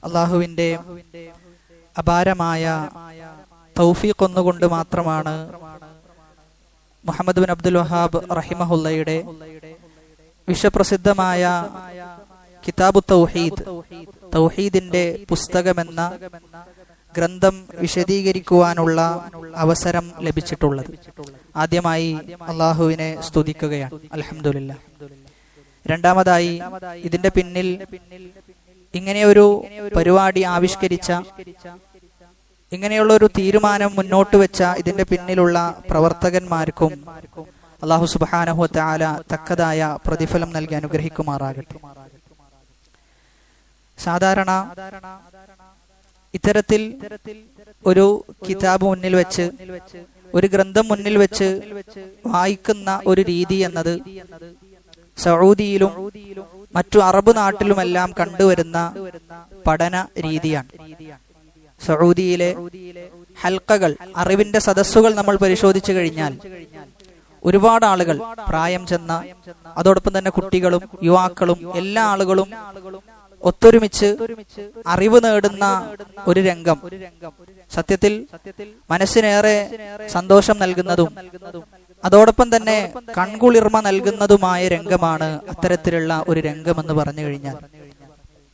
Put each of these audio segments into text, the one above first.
അള്ളാഹുവിൻ്റെ അപാരമായ തൗഫീഖ് ഒന്നുകൊണ്ട് മാത്രമാണ് മുഹമ്മദ് ബിൻ അബ്ദുൽ വഹാബ് റഹിമഹുല്ലയുടെ വിശ്വപ്രസിദ്ധമായ കിതാബു തൗഹീദ്, തൗഹീദിന്റെ പുസ്തകമെന്ന ഗ്രന്ഥം വിശദീകരിക്കുവാനുള്ള അവസരം ലഭിച്ചിട്ടുള്ളത്. ആദ്യമായി അള്ളാഹുവിനെ സ്തുതിക്കുകയാണ്, അൽഹംദുലില്ലാ. രണ്ടാമതായി ഇതിന്റെ പിന്നിൽ ഇങ്ങനെയൊരു പരിപാടി ആവിഷ്കരിച്ച, ഇങ്ങനെയുള്ള ഒരു തീരുമാനം മുന്നോട്ട് വെച്ച ഇതിന്റെ പിന്നിലുള്ള പ്രവർത്തകന്മാർക്കും അല്ലാഹു സുബ്ഹാനഹു വ തആല തക്കതായ പ്രതിഫലം നൽകി അനുഗ്രഹിക്കുമാറാകട്ടെ. സാധാരണ ഇത്തരത്തിൽ ഒരു കിതാബ് മുന്നിൽ വെച്ച്, ഒരു ഗ്രന്ഥം മുന്നിൽ വെച്ച് വായിക്കുന്ന ഒരു രീതി എന്നത് സൗദിയിലും മറ്റു അറബ് നാട്ടിലുമെല്ലാം കണ്ടുവരുന്ന പഠന രീതിയാണ്. സൗദിയിലെ ഹൽക്കകൾ, അറിവിന്റെ സദസ്സുകൾ നമ്മൾ പരിശോധിച്ചു കഴിഞ്ഞാൽ ഒരുപാട് ആളുകൾ, പ്രായം ചെന്ന, അതോടൊപ്പം തന്നെ കുട്ടികളും യുവാക്കളും എല്ലാ ആളുകളും ഒത്തൊരുമിച്ച് അറിവ് നേടുന്ന ഒരു രംഗം സത്യത്തിൽ മനസ്സിനേറെ സന്തോഷം നൽകുന്നതും അതോടൊപ്പം തന്നെ കൺകുളിർമ നൽകുന്നതുമായ രംഗമാണ് അത്തരത്തിലുള്ള ഒരു രംഗമെന്ന് പറഞ്ഞു കഴിഞ്ഞാൽ.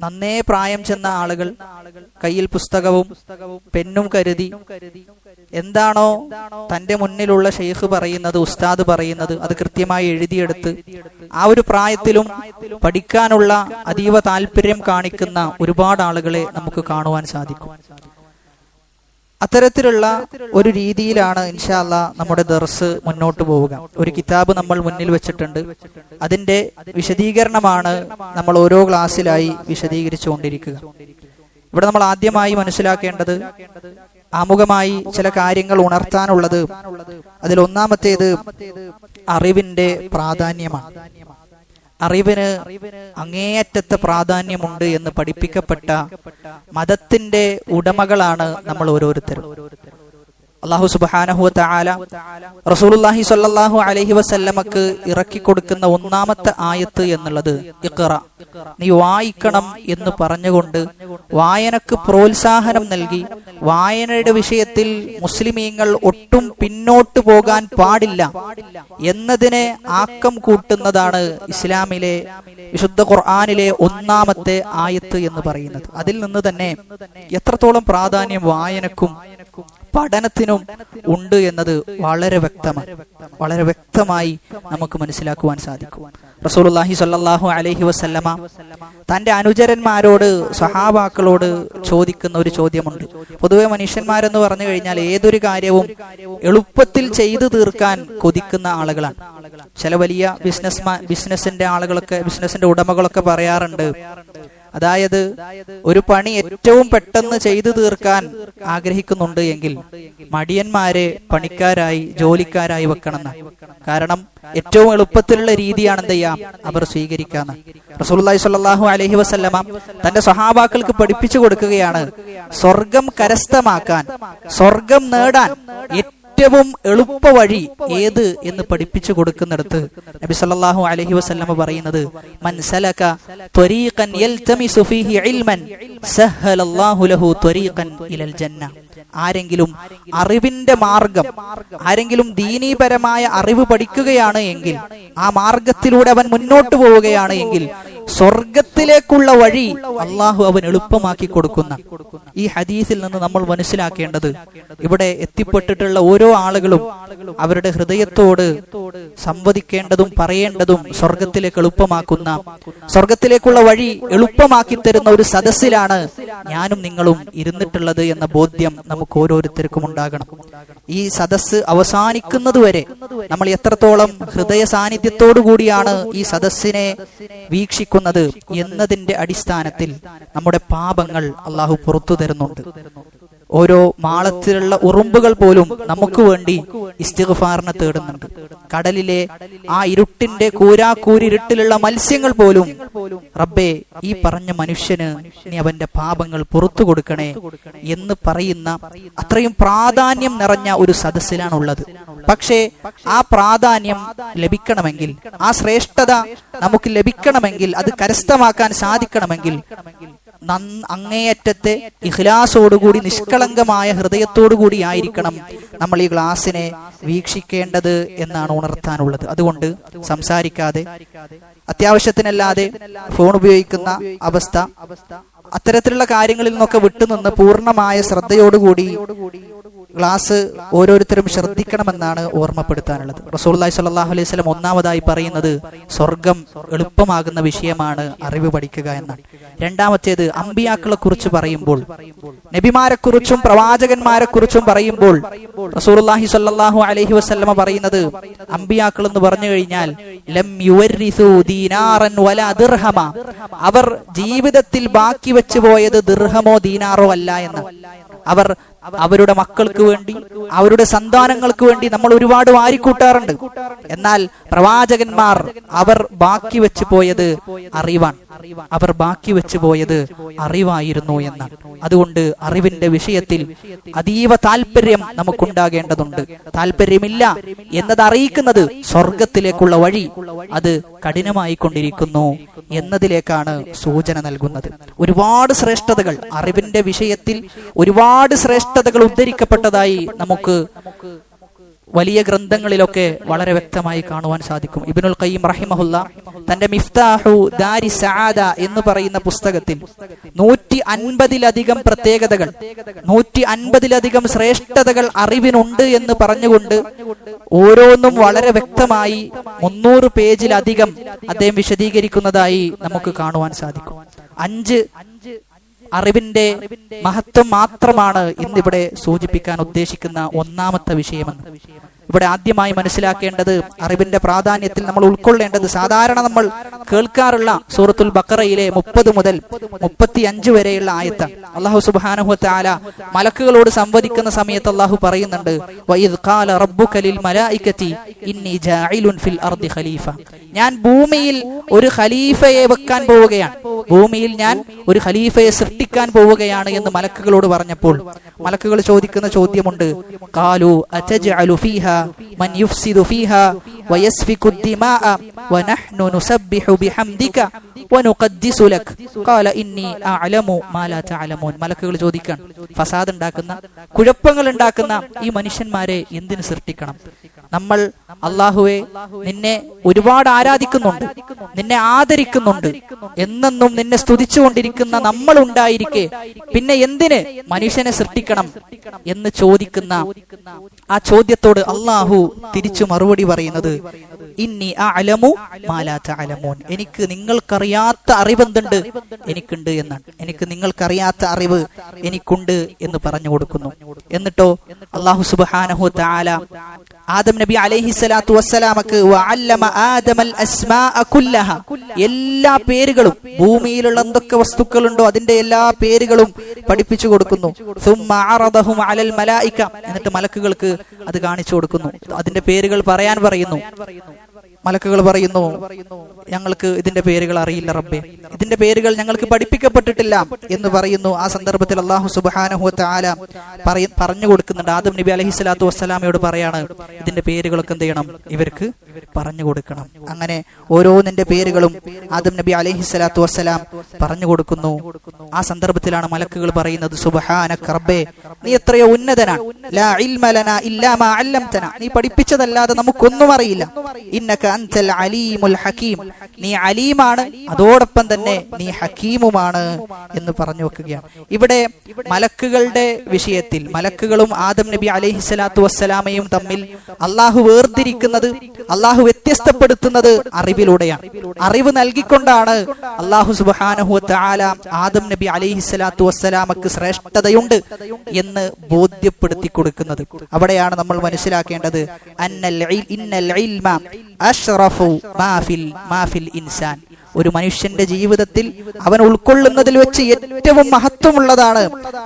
നന്നേ പ്രായം ചെന്ന ആളുകൾ കയ്യിൽ പുസ്തകവും പെന്നും കരുതി എന്താണോ തന്റെ മുന്നിലുള്ള ഷെയ്ഖ് പറയുന്നത്, ഉസ്താദ് പറയുന്നത്, അത് കൃത്യമായി എഴുതിയെടുത്ത് ആ ഒരു പ്രായത്തിലും പഠിക്കാനുള്ള അതീവ താല്പര്യം കാണിക്കുന്ന ഒരുപാട് ആളുകളെ നമുക്ക് കാണുവാൻ സാധിക്കും. അത്തരത്തിലുള്ള ഒരു രീതിയിലാണ് ഇൻഷാ അല്ലാഹ് നമ്മുടെ ദർസ് മുന്നോട്ട് പോവുക. ഒരു കിതാബ് നമ്മൾ മുന്നിൽ വെച്ചിട്ടുണ്ട്, അതിന്റെ വിശദീകരണമാണ് നമ്മൾ ഓരോ ക്ലാസ്സിലായി വിശദീകരിച്ചുകൊണ്ടിരിക്കുക. ഇവിടെ നമ്മൾ ആദ്യമായി മനസ്സിലാക്കേണ്ടത്, ആമുഖമായി ചില കാര്യങ്ങൾ ഉണർത്താനുള്ളത്, അതിൽ ഒന്നാമത്തേത് അറിവിന്റെ പ്രാധാന്യമാണ്. അറിവിന് അങ്ങേയറ്റത്തെ പ്രാധാന്യമുണ്ട് എന്ന് പഠിപ്പിക്കപ്പെട്ട മതത്തിന്റെ ഉടമകളാണ് നമ്മൾ ഓരോരുത്തരും. അല്ലാഹു സുബ്ഹാനഹു വ തആല റസൂലുള്ളാഹി സ്വല്ലല്ലാഹു അലൈഹി വസല്ലമക്ക് ഇറക്കി കൊടുക്കുന്ന ഒന്നാമത്തെ ആയത്ത് എന്നുള്ളത് ഇഖ്റ, നീ വായിക്കണം എന്ന് പറഞ്ഞുകൊണ്ട് വായനക്ക് പ്രോത്സാഹനം നൽകി, വായനയുടെ വിഷയത്തിൽ മുസ്ലിമീങ്ങൾ ഒട്ടും പിന്നോട്ട് പോകാൻ പാടില്ല എന്നതിനെ ആക്കം കൂട്ടുന്നതാണ് ഇസ്ലാമിലെ വിശുദ്ധ ഖുർആനിലെ ഒന്നാമത്തെ ആയത്ത് എന്ന് പറയുന്നത്. അതിൽ നിന്ന് തന്നെ എത്രത്തോളം പ്രാധാന്യം വായനക്കും പഠനത്തിനും ഉണ്ട് എന്നത് വളരെ വ്യക്തമായി നമുക്ക് മനസ്സിലാക്കുവാൻ സാധിക്കും. റസൂലുള്ളാഹി സ്വല്ലല്ലാഹു അലൈഹി വസല്ലമ തന്റെ അനുചരന്മാരോട്, സഹാബാക്കളോട് ചോദിക്കുന്ന ഒരു ചോദ്യമുണ്ട്. പൊതുവെ മനുഷ്യന്മാരെന്ന് പറഞ്ഞു കഴിഞ്ഞാൽ ഏതൊരു കാര്യവും എളുപ്പത്തിൽ ചെയ്തു തീർക്കാൻ കൊതിക്കുന്ന ആളുകളാണ്. ചില വലിയ ബിസിനസിന്റെ ആളുകളൊക്കെ, ബിസിനസിന്റെ ഉടമകളൊക്കെ പറയാറുണ്ട്, അതായത് ഒരു പണി ഏറ്റവും പെട്ടെന്ന് ചെയ്തു തീർക്കാൻ ആഗ്രഹിക്കുന്നുണ്ട് എങ്കിൽ മടിയന്മാരെ പണിക്കാരായി, ജോലിക്കാരായി വെക്കണം. കാരണം ഏറ്റവും എളുപ്പത്തിലുള്ള രീതിയാണ് എന്ത് ചെയ്യാം അവർ സ്വീകരിക്കാന്ന്. റസൂലുള്ളാഹി സ്വല്ലല്ലാഹു അലൈഹി വസല്ലമ തന്റെ സ്വഹാബാക്കൾക്ക് പഠിപ്പിച്ചു കൊടുക്കുകയാണ്, സ്വർഗം കരസ്ഥമാക്കാൻ, സ്വർഗം നേടാൻ ഏറ്റവും എളുപ്പ വഴി ഏത് എന്ന് പഠിപ്പിച്ചു കൊടുക്കുന്നിടത്ത് നബി സല്ലല്ലാഹു അലൈഹി വസല്ലമ പറയുന്നത്, മൻ സലക ത്വരീഖൻ യൽതമിസു ഫീഹി ഇൽമൻ സഹ്ഹലല്ലാഹു ലഹു ത്വരീഖൻ ഇലൽ ജന്ന. ആരെങ്കിലും അറിവിന്റെ മാർഗം, ആരെങ്കിലും ദീനീപരമായ അറിവ് പഠിക്കുകയാണ് എങ്കിൽ, ആ മാർഗത്തിലൂടെ അവൻ മുന്നോട്ട് പോവുകയാണ് എങ്കിൽ സ്വർഗത്തിലേക്കുള്ള വഴി അള്ളാഹു അവൻ എളുപ്പമാക്കി കൊടുക്കുന്ന ഈ ഹദീസിൽ നിന്ന് നമ്മൾ മനസ്സിലാക്കേണ്ടത്, ഇവിടെ എത്തിപ്പെട്ടിട്ടുള്ള ഓരോ ആളുകളും അവരുടെ ഹൃദയത്തോട് സംവദിക്കേണ്ടതും പറയേണ്ടതും സ്വർഗത്തിലേക്ക് എളുപ്പമാക്കുന്ന, സ്വർഗത്തിലേക്കുള്ള വഴി എളുപ്പമാക്കി തരുന്ന ഒരു സദസ്സിലാണ് ഞാനും നിങ്ങളും ഇരുന്നിട്ടുള്ളത് എന്ന ബോധ്യം നമുക്ക് ഓരോരുത്തർക്കും ഉണ്ടാകണം. ഈ സദസ്സ് അവസാനിക്കുന്നതുവരെ നമ്മൾ എത്രത്തോളം ഹൃദയ സാന്നിധ്യത്തോടു കൂടിയാണ് ഈ സദസ്സിനെ വീക്ഷിക്കുന്നത് എന്നതിന്റെ അടിസ്ഥാനത്തിൽ നമ്മുടെ പാപങ്ങൾ അള്ളാഹു പുറത്തു തരുന്നുണ്ട്. ഓരോ മാളത്തിലുള്ള ഉറുമ്പുകൾ പോലും നമുക്ക് വേണ്ടി ഇസ്തിഗ്ഫാറിനെ തേടുന്നുണ്ട്. കടലിലെ ആ ഇരുട്ടിന്റെ കൂരാക്കൂരിരുട്ടിലുള്ള മത്സ്യങ്ങൾ പോലും, റബ്ബേ ഈ പറഞ്ഞ മനുഷ്യന് നീ അവന്റെ പാപങ്ങൾ പുറത്തു കൊടുക്കണേ എന്ന് പറയുന്ന അത്രയും പ്രാധാന്യം നിറഞ്ഞ ഒരു സദസ്സിലാണുള്ളത്. പക്ഷേ ആ പ്രാധാന്യം ലഭിക്കണമെങ്കിൽ, ആ ശ്രേഷ്ഠത നമുക്ക് ലഭിക്കണമെങ്കിൽ, അത് കരസ്ഥമാക്കാൻ സാധിക്കണമെങ്കിൽ അങ്ങേയറ്റത്തെ ഇഖ്ലാസോടുകൂടി നിഷ്കളങ്കമായ ഹൃദയത്തോടുകൂടി ആയിരിക്കണം നമ്മൾ ഈ ക്ലാസ്സിനെ വീക്ഷിക്കേണ്ടത് എന്നാണ് ഉണർത്താനുള്ളത്. അതുകൊണ്ട് സംസാരിക്കാതെ അത്യാവശ്യത്തിനല്ലാതെ ഫോൺ ഉപയോഗിക്കുന്ന അവസ്ഥ, അത്തരത്തിലുള്ള കാര്യങ്ങളിൽ നിന്നൊക്കെ വിട്ടുനിന്ന് പൂർണ്ണമായ ശ്രദ്ധയോടുകൂടി ക്ലാസ് ഓരോരുത്തരും ശ്രദ്ധിക്കണമെന്നാണ് ഓർമ്മപ്പെടുത്താനുള്ളത്. റസൂലുള്ളാഹി സ്വല്ലല്ലാഹു അലൈഹി വസല്ലം ഒന്നാമതായി പറയുന്നത് സ്വർഗം എളുപ്പമാകുന്ന വിഷയമാണ് അറിവ് പഠിക്കുക എന്നാണ്. രണ്ടാമത്തേത് അമ്പിയാക്കളെ കുറിച്ച് പറയുമ്പോൾ, നബിമാരെ കുറിച്ചും പ്രവാചകന്മാരെ കുറിച്ചും പറയുമ്പോൾ റസൂലുള്ളാഹി സ്വല്ലല്ലാഹു അലൈഹി വസല്ലം പറയുന്നത്, അമ്പിയാക്കൾ എന്ന് പറഞ്ഞു കഴിഞ്ഞാൽ ലം യുവരിസു ദീനാറൻ വലാ ദിർഹമ, അവർ ജീവിതത്തിൽ ബാക്കി വെച്ചു പോയത് ദിർഹമോ ദീനാറോ അല്ല എന്ന്. അവർ അവരുടെ മക്കൾക്ക് വേണ്ടി, അവരുടെ സന്താനങ്ങൾക്ക് വേണ്ടി നമ്മൾ ഒരുപാട് വാരിക്കൂട്ടാറുണ്ട്. എന്നാൽ പ്രവാചകന്മാർ അവർ ബാക്കി വെച്ച് പോയത് അറിവാണ്. അവർ ബാക്കി വെച്ച് പോയത് അറിവായിരുന്നു എന്നാണ്. അതുകൊണ്ട് അറിവിന്റെ വിഷയത്തിൽ അതീവ താല്പര്യം നമുക്കുണ്ടാകേണ്ടതുണ്ട്. താല്പര്യമില്ല എന്നത് അറിയിക്കുന്നത് സ്വർഗത്തിലേക്കുള്ള വഴി അത് കഠിനമായി കൊണ്ടിരിക്കുന്നു എന്നതിലേക്കാണ് സൂചന നൽകുന്നത്. ഒരുപാട് ശ്രേഷ്ഠതകൾ അറിവിന്റെ വിഷയത്തിൽ, ഒരുപാട് ശ്രേഷ്ഠതകൾ ഉദ്ധരിക്കപ്പെട്ടതായി നമുക്ക് വലിയ ഗ്രന്ഥങ്ങളിലൊക്കെ വളരെ വ്യക്തമായി കാണുവാൻ സാധിക്കും. ഇബ്നുൽ ഖയ്യിം റഹിമഹുല്ല തന്റെ മിഫ്താഹു ദാരി സആദ എന്ന് പറയുന്ന പുസ്തകത്തിൽ 150-ലധികം പ്രത്യേകതകൾ, 150-ലധികം ശ്രേഷ്ഠതകൾ അറിവിനുണ്ട് എന്ന് പറഞ്ഞുകൊണ്ട് ഓരോന്നും വളരെ വ്യക്തമായി 300 പേജിലധികം അദ്ദേഹം വിശദീകരിക്കുന്നതായി നമുക്ക് കാണുവാൻ സാധിക്കും. 5 അറിവിന്റെ മഹത്വം മാത്രമാണ് ഇന്നിവിടെ സൂചിപ്പിക്കാൻ ഉദ്ദേശിക്കുന്ന ഒന്നാമത്തെ വിഷയമെന്ന്. ഇവിടെ ആദ്യമായി മനസ്സിലാക്കേണ്ടത്, അറിവിന്റെ പ്രാധാന്യത്തിൽ നമ്മൾ ഉൾക്കൊള്ളേണ്ടത്, സാധാരണ നമ്മൾ കേൾക്കാറുള്ള സൂറത്തുൽ ബഖറയിലെ 30 മുതൽ 35 വരെയുള്ള ആയത്താണ്. അല്ലാഹു സുബ്ഹാനഹു വ തആല മലക്കുകളോട് സംവദിക്കുന്ന സമയത്ത് അല്ലാഹു പറയുന്നുണ്ട്, വഇദ് ഖാല റബ്ബുക ലിൽ മലായികതി ഇന്നി ജാഇലുൻ ഫിൽ അർദി ഖലീഫ, ഞാൻ ഭൂമിയിൽ ഒരു ഖലീഫയെ വെക്കാൻ പോവുകയാണ്, ഭൂമിയിൽ ഞാൻ ഒരു ഖലീഫയെ സൃഷ്ടിക്കാൻ പോവുകയാണ് എന്ന് മലക്കുകളോട് പറഞ്ഞപ്പോൾ മലക്കുകൾ ചോദിക്കുന്ന ചോദ്യമുണ്ട്, ഖാലു അതജഅലു ഫീഹാ മൻ യുഫ്സിദു ഫീഹാ വയസ്ഫികു ദിമാഅ വനഹ്നു നുസബ്ബിഹു ബിഹംദിക വനുഖദ്ദിസു ലക് ഖാല ഇന്നി അഅലമു മാ ലാ തഅലമൂൻ. മലക്കുകൾ ചോദിക്കാൻ, ഫസാദ് ഉണ്ടാക്കുന്ന, കുഴപ്പങ്ങൾ ഉണ്ടാക്കുന്ന ഈ മനുഷ്യന്മാരെ എന്തിനു സൃഷ്ടിക്കണം? നമ്മൾ അല്ലാഹുവേ നിന്നെ ഒരുപാട് ആരാധിക്കുന്നുണ്ട്, നിന്നെ ആദരിക്കുന്നുണ്ട്, എന്നെന്നും നിന്നെ സ്തുതിച്ചുകൊണ്ടിരിക്കുന്ന നമ്മൾ ഉണ്ടായിരിക്കെ പിന്നെ എന്തിന് മനുഷ്യനെ സൃഷ്ടിക്കണം എന്ന് ചോദിക്കുന്ന ആ ചോദ്യത്തോട് അല്ലാഹു തിരിച്ചു മറുപടി പറയുന്നത്, ഇന്നി അഅലമു മാ ലാ തഅലമൂൻ, എനിക്ക് നിങ്ങൾക്കറിയാത്ത അറിവെന്തുണ്ട്, എനിക്കുണ്ട് എന്നാണ്. എനിക്ക് നിങ്ങൾക്കറിയാത്ത അറിവ് എനിക്കുണ്ട് എന്ന് പറഞ്ഞു കൊടുക്കുന്നു. എന്നിട്ടോ അല്ലാഹു സുബ്ഹാനഹു വ തആല ആദം നബി അലൈഹി സ്വലാത്തു വസ്സലാമക്ക് വഅല്ലമ ആദമൽ അസ്മാഅ കുല്ലഹ, എല്ലാ പേരുകളും, ഭൂമിയിലുള്ള എന്തൊക്കെ വസ്തുക്കളുണ്ടോ അതിന്റെ എല്ലാ പേരുകളും പഠിപ്പിച്ചു കൊടുക്കുന്നു. സുമ്മ അറദഹും അലൽ മലായിക, എന്നിട്ട് മലക്കുകൾക്ക് അത് കാണിച്ചു കൊടുക്കുന്നു, അതിന്റെ പേരുകൾ പറയാൻ പറയുന്നു. മലക്കുകൾ പറയുന്നു, ഞങ്ങൾക്ക് ഇതിന്റെ പേരുകൾ അറിയില്ല റബ്ബേ, ഇതിന്റെ പേരുകൾ ഞങ്ങൾക്ക് പഠിപ്പിക്കപ്പെട്ടിട്ടില്ല എന്ന് പറയുന്നു. ആ സന്ദർഭത്തിൽ അല്ലാഹു സുബ്ഹാനഹു വ തആല പറഞ്ഞു കൊടുക്കുന്നുണ്ട്, ആദം നബി അലൈഹി സ്വലാത്തു വസ്സലാമയോട് പറയാണ്, ഇതിന്റെ പേരുകളൊക്കെ എന്ത് ചെയ്യണം, ഇവർക്ക് പറഞ്ഞു കൊടുക്കണം. അങ്ങനെ ഓരോന്നിന്റെ പേരുകളും ആദം നബി അലൈഹി സ്വലാത്തു വസ്സലാം പറഞ്ഞു കൊടുക്കുന്നു. ആ സന്ദർഭത്തിലാണ് മലക്കുകൾ പറയുന്നത്, സുബ്ഹാനക റബ്ബേ, നീ എത്രയോ ഉന്നതനാണ്, ലാ ഇൽമ ലനാ ഇല്ലാ മാ അല്ലംതനാ, നീ പഠിപ്പിച്ചതല്ലാതെ നമുക്കൊന്നും അറിയില്ല. ഇന്നക അൻതൽ അലീമുൽ ഹകീം, നീ അലീമാണ്, അതോടൊപ്പം തന്നെ നീ ഹക്കീമുമാണ് എന്ന് പറഞ്ഞു വെക്കുകയാണ്. ഇവിടെ മലക്കുകളുടെ വിഷയത്തിൽ മലക്കുകളും ആദം നബി അലൈഹി സ്വലാത്തു വസ്സലാമയും തമ്മിൽ അള്ളാഹു വേർതിരിക്കുന്നത്, അള്ളാഹു വ്യത്യസ്തപ്പെടുത്തുന്നത് അറിവിലൂടെയാണ്. അറിവ് നൽകിക്കൊണ്ടാണ് അള്ളാഹു സുബ്ഹാനഹു വ തആല ആദം നബി അലൈഹി സ്വലാത്തു വസ്സലാമക്ക് ശ്രേഷ്ഠതയുണ്ട് എന്ന് ബോധ്യപ്പെടുത്തി കൊടുക്കുന്നത്. അവിടെയാണ് നമ്മൾ മനസ്സിലാക്കേണ്ടത്, ഇന്നൽ ഇൽമ അഷ്റഫു മാ ഫിൽ ഇൻസാൻ, ഒരു മനുഷ്യന്റെ ജീവിതത്തിൽ അവൻ ഉൾക്കൊള്ളുന്നതിൽ വെച്ച് ഏറ്റവും മഹത്വമുള്ളതാണ്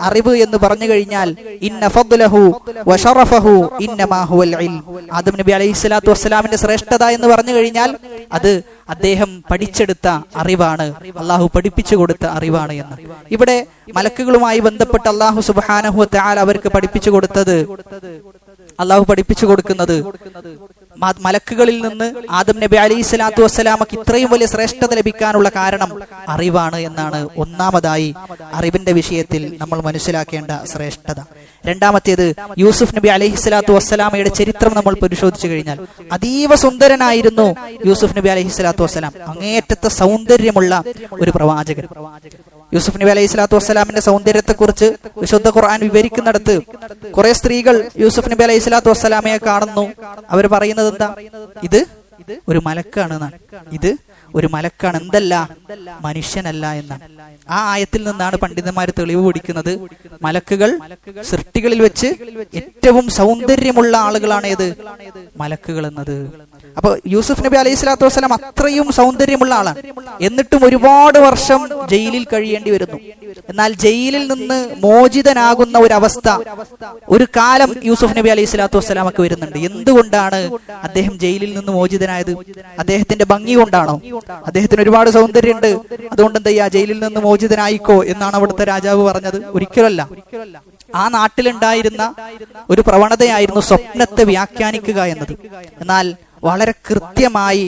അറിവ് എന്ന് പറഞ്ഞു കഴിഞ്ഞാൽ, ഇന്ന ഫദ്ലഹു വശറഫഹു ഇന്നമാ ഹുവൽ ഇൽം, ആദം നബി അലൈഹി സ്വലാത്തു വസ്സലാമിന്റെ ശ്രേഷ്ഠത എന്ന് പറഞ്ഞു കഴിഞ്ഞാൽ അത് അദ്ദേഹം പഠിച്ചെടുത്ത അറിവാണ്, അള്ളാഹു പഠിപ്പിച്ചു കൊടുത്ത അറിവാണ് എന്ന്. ഇവിടെ മലക്കുകളുമായി ബന്ധപ്പെട്ട് അള്ളാഹു സുബ്ഹാനഹു വ തആല അവർക്ക് പഠിപ്പിച്ചു കൊടുക്കുന്നത്, മലക്കുകളിൽ നിന്ന് ആദം നബി അലൈഹി സ്വലാത്തു വസ്സലാമക്ക് ഇത്രയും വലിയ ശ്രേഷ്ഠത ലഭിക്കാനുള്ള കാരണം അറിവാണ് എന്നാണ് ഒന്നാമതായി അറിവിന്റെ വിഷയത്തിൽ നമ്മൾ മനസ്സിലാക്കേണ്ട ശ്രേഷ്ഠത. രണ്ടാമത്തേത്, യൂസുഫ് നബി അലൈഹി സ്വലാത്തു വസ്സലാമയുടെ ചരിത്രം നമ്മൾ പരിശോധിച്ചു കഴിഞ്ഞാൽ അതീവ സുന്ദരനായിരുന്നു യൂസുഫ് നബി അലൈഹി സ്വലാത്തു വസ്സലാം. അങ്ങേയറ്റത്തെ സൗന്ദര്യമുള്ള ഒരു പ്രവാചകൻ. യൂസുഫ് നബി അലൈഹി സ്വലാത്തു വസ്സലാമിന്റെ സൗന്ദര്യത്തെ കുറിച്ച് വിശുദ്ധ ഖുർആൻ വിവരിക്കുന്നിടത്ത് കുറെ സ്ത്രീകൾ യൂസുഫ് നബി അലൈഹി സ്വലാത്തു വസ്സലാമയെ കാണുന്നു. അവർ പറയുന്നത് എന്താ? ഇത് ഒരു മലക്കാണ് എന്നാണ്. ഇത് ഒരു മലക്കാണ്, എന്തല്ല മനുഷ്യനല്ല എന്നാണ്. ആ ആയത്തിൽ നിന്നാണ് പണ്ഡിതന്മാർ തെളിവ് പിടിക്കുന്നത്. മലക്കുകൾ സൃഷ്ടികളിൽ വെച്ച് ഏറ്റവും സൗന്ദര്യമുള്ള ആളുകളാണ് ഏത്? മലക്കുകൾ എന്നത്. അപ്പൊ യൂസുഫ് നബി അലൈഹി സ്വലാത്തു വസ്സലാം അത്രയും സൗന്ദര്യമുള്ള ആളാണ്. എന്നിട്ടും ഒരുപാട് വർഷം ജയിലിൽ കഴിയേണ്ടി വരുന്നു. എന്നാൽ ജയിലിൽ നിന്ന് മോചിതനാകുന്ന ഒരവസ്ഥ, ഒരു കാലം യൂസുഫ് നബി അലൈഹി സ്വലാത്തു വസ്സലാമൊക്കെ വരുന്നുണ്ട്. എന്തുകൊണ്ടാണ് അദ്ദേഹം ജയിലിൽ നിന്ന് മോചിതനായത്? അദ്ദേഹത്തിന്റെ ഭംഗി കൊണ്ടാണോ? അദ്ദേഹത്തിന് ഒരുപാട് സൗന്ദര്യമുണ്ട്, അതുകൊണ്ട് എന്താ ജയിലിൽ നിന്ന് മോചിതനായിക്കോ എന്നാണ് അവിടുത്തെ രാജാവ് പറഞ്ഞത്? ഒരിക്കലല്ല. ആ നാട്ടിലുണ്ടായിരുന്ന ഒരു പ്രവണതയായിരുന്നു സ്വപ്നത്തെ വ്യാഖ്യാനിക്കുക എന്നത്. എന്നാൽ വളരെ കൃത്യമായി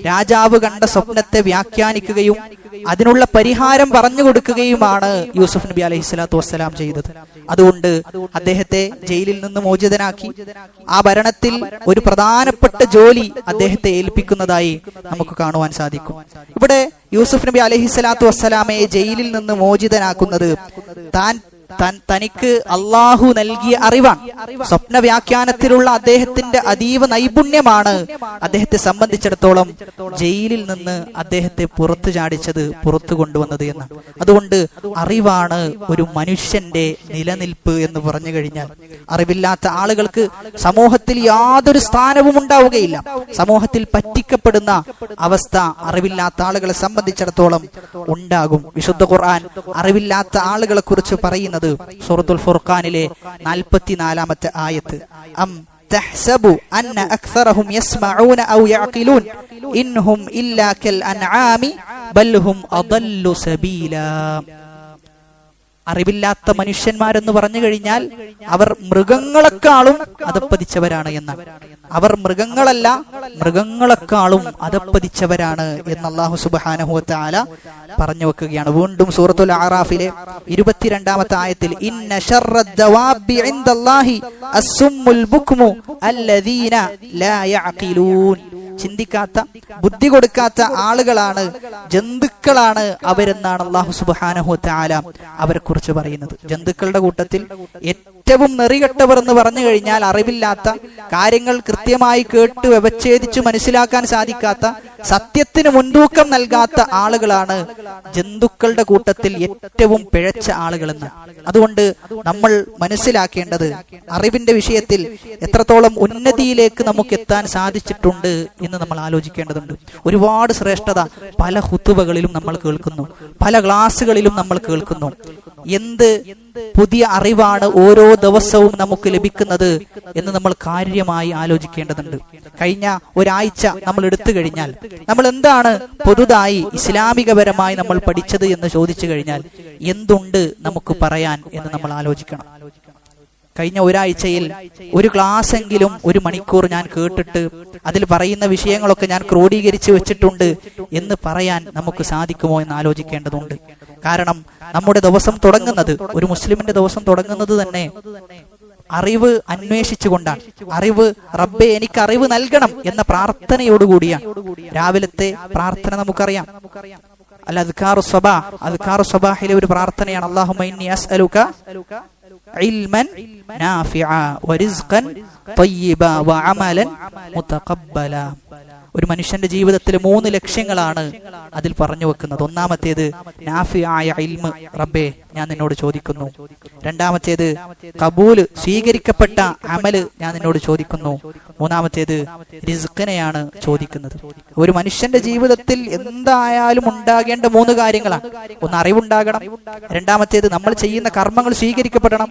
രാജാവ് കണ്ട സ്വപ്നത്തെ വ്യാഖ്യാനിക്കുകയും അതിനുള്ള പരിഹാരം പറഞ്ഞു കൊടുക്കുകയുമാണ് യൂസുഫ് നബി അലൈഹി സ്വലാത്തു വസ്സലാം ചെയ്തത്. അതുകൊണ്ട് അദ്ദേഹത്തെ ജയിലിൽ നിന്ന് മോചിതനാക്കി ആ ഭരണത്തിൽ ഒരു പ്രധാനപ്പെട്ട ജോലി അദ്ദേഹത്തെ ഏൽപ്പിക്കുന്നതായി നമുക്ക് കാണുവാൻ സാധിക്കും. ഇവിടെ യൂസുഫ് നബി അലൈഹി സ്വലാത്തു വസ്സലാമയെ ജയിലിൽ നിന്ന് മോചിതനാക്കുന്നത് തനിക്ക് അള്ളാഹു നൽകിയ അറിവാണ്. സ്വപ്ന വ്യാഖ്യാനത്തിലുള്ള അദ്ദേഹത്തിന്റെ അതീവ നൈപുണ്യമാണ് അദ്ദേഹത്തെ സംബന്ധിച്ചിടത്തോളം ജയിലിൽ നിന്ന് അദ്ദേഹത്തെ പുറത്തു ചാടിച്ചത്, പുറത്തു കൊണ്ടുവന്നത് എന്നാണ്. അതുകൊണ്ട് അറിവാണ് ഒരു മനുഷ്യന്റെ നിലനിൽപ്പ് എന്ന് പറഞ്ഞു കഴിഞ്ഞാൽ അറിവില്ലാത്ത ആളുകൾക്ക് സമൂഹത്തിൽ യാതൊരു സ്ഥാനവും ഉണ്ടാവുകയില്ല. സമൂഹത്തിൽ പറ്റിക്കപ്പെടുന്ന അവസ്ഥ അറിവില്ലാത്ത ആളുകളെ സംബന്ധിച്ചിടത്തോളം ഉണ്ടാകും. വിശുദ്ധ ഖുർആൻ അറിവില്ലാത്ത ആളുകളെ കുറിച്ച് പറയുന്നത് സൂറത്തുൽ ഫുർഖാനിലെ 44-ാമത്തെ ആയത്ത്, അം തഹ്സബു അന്ന അക്സറഹും യസ്മഊന ഔ യഅഖിലൂൻ ഇൻഹും ഇല്ലാ കൽ അൻആമി ബൽ ഹും അദല്ലു സബീലാ. അറിവില്ലാത്ത മനുഷ്യന്മാരെന്ന് പറഞ്ഞു കഴിഞ്ഞാൽ അവർ മൃഗങ്ങളെക്കാളും അധപ്പതിച്ചവരാണ് എന്നാണ്. അവർ മൃഗങ്ങളല്ല, മൃഗങ്ങളെക്കാളും അധപ്പതിച്ചവരാണ് എന്ന് അല്ലാഹു സുബ്ഹാനഹു വ തആല പറഞ്ഞു വെക്കുകയാണ്. വീണ്ടും സൂറത്തുൽ അറാഫിലെ 22-ാമത്തെ ആയത്തിൽ, ഇന്ന ശർറദ് ദവാബി ഇൻദല്ലാഹി അസ്സുമ്മുൽ ബുക്മു അല്ലദീന ലാ യഅഖിലൂൻ. ചിന്തിക്കാത്ത, ബുദ്ധി കൊടുക്കാത്ത ആളുകളാണ്, ജന്തുക്കളാണ് അവരെന്നാണ് അല്ലാഹു സുബ്ഹാനഹു വ തആല അവരെ കുറിച്ച് പറയുന്നത്. ജന്തുക്കളുടെ കൂട്ടത്തിൽ ഏറ്റവും നെറികെട്ടവർ എന്ന് പറഞ്ഞു കഴിഞ്ഞാൽ അറിവില്ലാത്ത, കാര്യങ്ങൾ കൃത്യമായി കേട്ട് വ്യവച്ഛേദിച്ച് മനസ്സിലാക്കാൻ സാധിക്കാത്ത, സത്യത്തിന് മുൻതൂക്കം നൽകാത്ത ആളുകളാണ് ജന്തുക്കളുടെ കൂട്ടത്തിൽ ഏറ്റവും പിഴച്ച ആളുകളെന്ന്. അതുകൊണ്ട് നമ്മൾ മനസ്സിലാക്കേണ്ടത് അറിവിന്റെ വിഷയത്തിൽ എത്രത്തോളം ഉന്നതിയിലേക്ക് നമുക്ക് എത്താൻ സാധിച്ചിട്ടുണ്ട് എന്ന് നമ്മൾ ആലോചിക്കേണ്ടതുണ്ട്. ഒരുപാട് ശ്രേഷ്ഠത പല ഖുതുബകളിലും നമ്മൾ കേൾക്കുന്നു, പല ക്ലാസ്സുകളിലും നമ്മൾ കേൾക്കുന്നു. എന്ത് പുതിയ അറിവാണ് ഓരോ ദിവസവും നമുക്ക് ലഭിക്കുന്നത് എന്ന് നമ്മൾ കാര്യമായി ആലോചിക്കേണ്ടതുണ്ട്. കഴിഞ്ഞ ഒരാഴ്ച നമ്മൾ എടുത്തു കഴിഞ്ഞാൽ നമ്മൾ എന്താണ് പുതുതായി ഇസ്ലാമികപരമായി നമ്മൾ പഠിച്ചത് എന്ന് ചോദിച്ചു കഴിഞ്ഞാൽ എന്തുണ്ട് നമുക്ക് പറയാൻ എന്ന് നമ്മൾ ആലോചിക്കണം. കഴിഞ്ഞ ഒരാഴ്ചയിൽ ഒരു ക്ലാസ് എങ്കിലും 1 മണിക്കൂർ ഞാൻ കേട്ടിട്ട് അതിൽ പറയുന്ന വിഷയങ്ങളൊക്കെ ഞാൻ ക്രോഡീകരിച്ച് വെച്ചിട്ടുണ്ട് എന്ന് പറയാൻ നമുക്ക് സാധിക്കുമോ എന്ന് ആലോചിക്കേണ്ടതുണ്ട്. കാരണം നമ്മുടെ ദിവസം തുടങ്ങുന്നത്, ഒരു മുസ്ലിമിന്റെ ദിവസം തുടങ്ങുന്നത് തന്നെ അറിവ് അന്വേഷിച്ചുകൊണ്ടാണ്. അറിവ്, റബ്ബേ എനിക്ക് അറിവ് നൽകണം എന്ന പ്രാർത്ഥനയോടുകൂടിയാണ്. രാവിലത്തെ പ്രാർത്ഥന നമുക്കറിയാം, അൽ അദ്കാറു സ്വബാഹ്. അദ്കാറു സ്വബാഹിലെ ഒരു പ്രാർത്ഥനയാണ്, അല്ലാഹുമ്മ ഇന്നി അസ്അലുക ഇൽമൻ നാഫിഅ വറിസ്ഖൻ ത്വയ്യിബ വഅമലൻ മുതഖബ്ബല. ഒരു മനുഷ്യന്റെ ജീവിതത്തിൽ 3 ലക്ഷ്യങ്ങളാണ് അതിൽ പറഞ്ഞു വെക്കുന്നത്. ഒന്നാമത്തേത് നാഫിയായ ഇൽമ്, റബ്ബേ ഞാൻ നിന്നോട് ചോദിക്കുന്നു. രണ്ടാമത്തേത് കബൂല്, സ്വീകരിക്കപ്പെട്ട അമല് ഞാൻ നിന്നോട് ചോദിക്കുന്നു. മൂന്നാമത്തേത് റിസ്ഖിനെയാണ് ചോദിക്കുന്നത്. ഒരു മനുഷ്യന്റെ ജീവിതത്തിൽ എന്തായാലും ഉണ്ടാകേണ്ട 3 കാര്യങ്ങളാണ്. ഒന്ന് അറിവുണ്ടാകണം, രണ്ടാമത്തേത് നമ്മൾ ചെയ്യുന്ന കർമ്മങ്ങൾ സ്വീകരിക്കപ്പെടണം,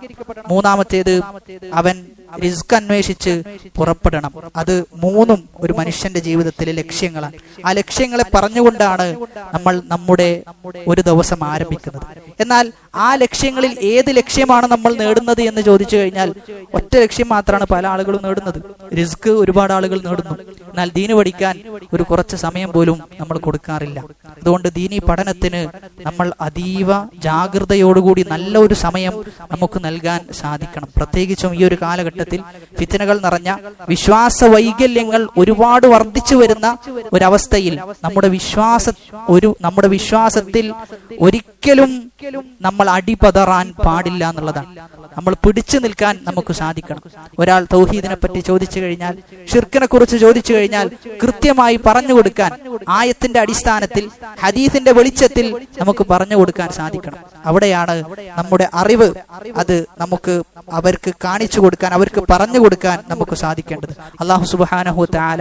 മൂന്നാമത്തേത് അവൻ റിസ്ക് അന്വേഷിച്ച് പുറപ്പെടണം. അത് മൂന്നും ഒരു മനുഷ്യന്റെ ജീവിതത്തിലെ ലക്ഷ്യങ്ങളാണ്. ആ ലക്ഷ്യങ്ങളെ പറഞ്ഞുകൊണ്ടാണ് നമ്മൾ നമ്മുടെ ഒരു ദിവസം ആരംഭിക്കുന്നത്. എന്നാൽ ആ ലക്ഷ്യങ്ങളിൽ ഏത് ലക്ഷ്യമാണ് നമ്മൾ നേടുന്നത് എന്ന് ചോദിച്ചു കഴിഞ്ഞാൽ ഒറ്റ ലക്ഷ്യം മാത്രമാണ് പല ആളുകളും നേടുന്നത്. റിസ്ക് ഒരുപാട് ആളുകൾ നേടുന്നു, എന്നാൽ ദീന് പഠിക്കാൻ ഒരു കുറച്ച് സമയം പോലും നമ്മൾ കൊടുക്കാറില്ല. അതുകൊണ്ട് ദീനി പഠനത്തിന് നമ്മൾ അതീവ ജാഗ്രതയോടുകൂടി നല്ല ഒരു സമയം നമുക്ക് നൽകാൻ സാധിക്കണം. പ്രത്യേകിച്ചും ഈ ഒരു കാലഘട്ടത്തിൽ ഫിത്നകൾ നിറഞ്ഞ വിശ്വാസ വൈകല്യങ്ങൾ ഒരുപാട് വർദ്ധിച്ചു വരുന്ന ഒരവസ്ഥയിൽ നമ്മുടെ വിശ്വാസത്തിൽ ഒരിക്കലും നമ്മൾ അടിപതറാൻ പാടില്ല എന്നുള്ളതാണ്. നമ്മൾ പിടിച്ചു നിൽക്കാൻ നമുക്ക് സാധിക്കണം. ഒരാൾ തൗഹീദിനെ പറ്റി ചോദിച്ചു കഴിഞ്ഞാൽ, ഷിർക്കിനെ കുറിച്ച് ചോദിച്ചു കഴിഞ്ഞാൽ കൃത്യമായി പറഞ്ഞു കൊടുക്കാൻ, ആയത്തിന്റെ അടിസ്ഥാനത്തിൽ ഹദീസിന്റെ വെളിച്ചത്തിൽ നമുക്ക് പറഞ്ഞു കൊടുക്കാൻ സാധിക്കണം. അവിടെയാണ് നമ്മുടെ അറിവ് അത് നമുക്ക് അവർക്ക് കാണിച്ചു കൊടുക്കാൻ, അവർക്ക് പറഞ്ഞു കൊടുക്കാൻ നമുക്ക് സാധിക്കേണ്ടത്. അല്ലാഹു സുബ്ഹാനഹു തആല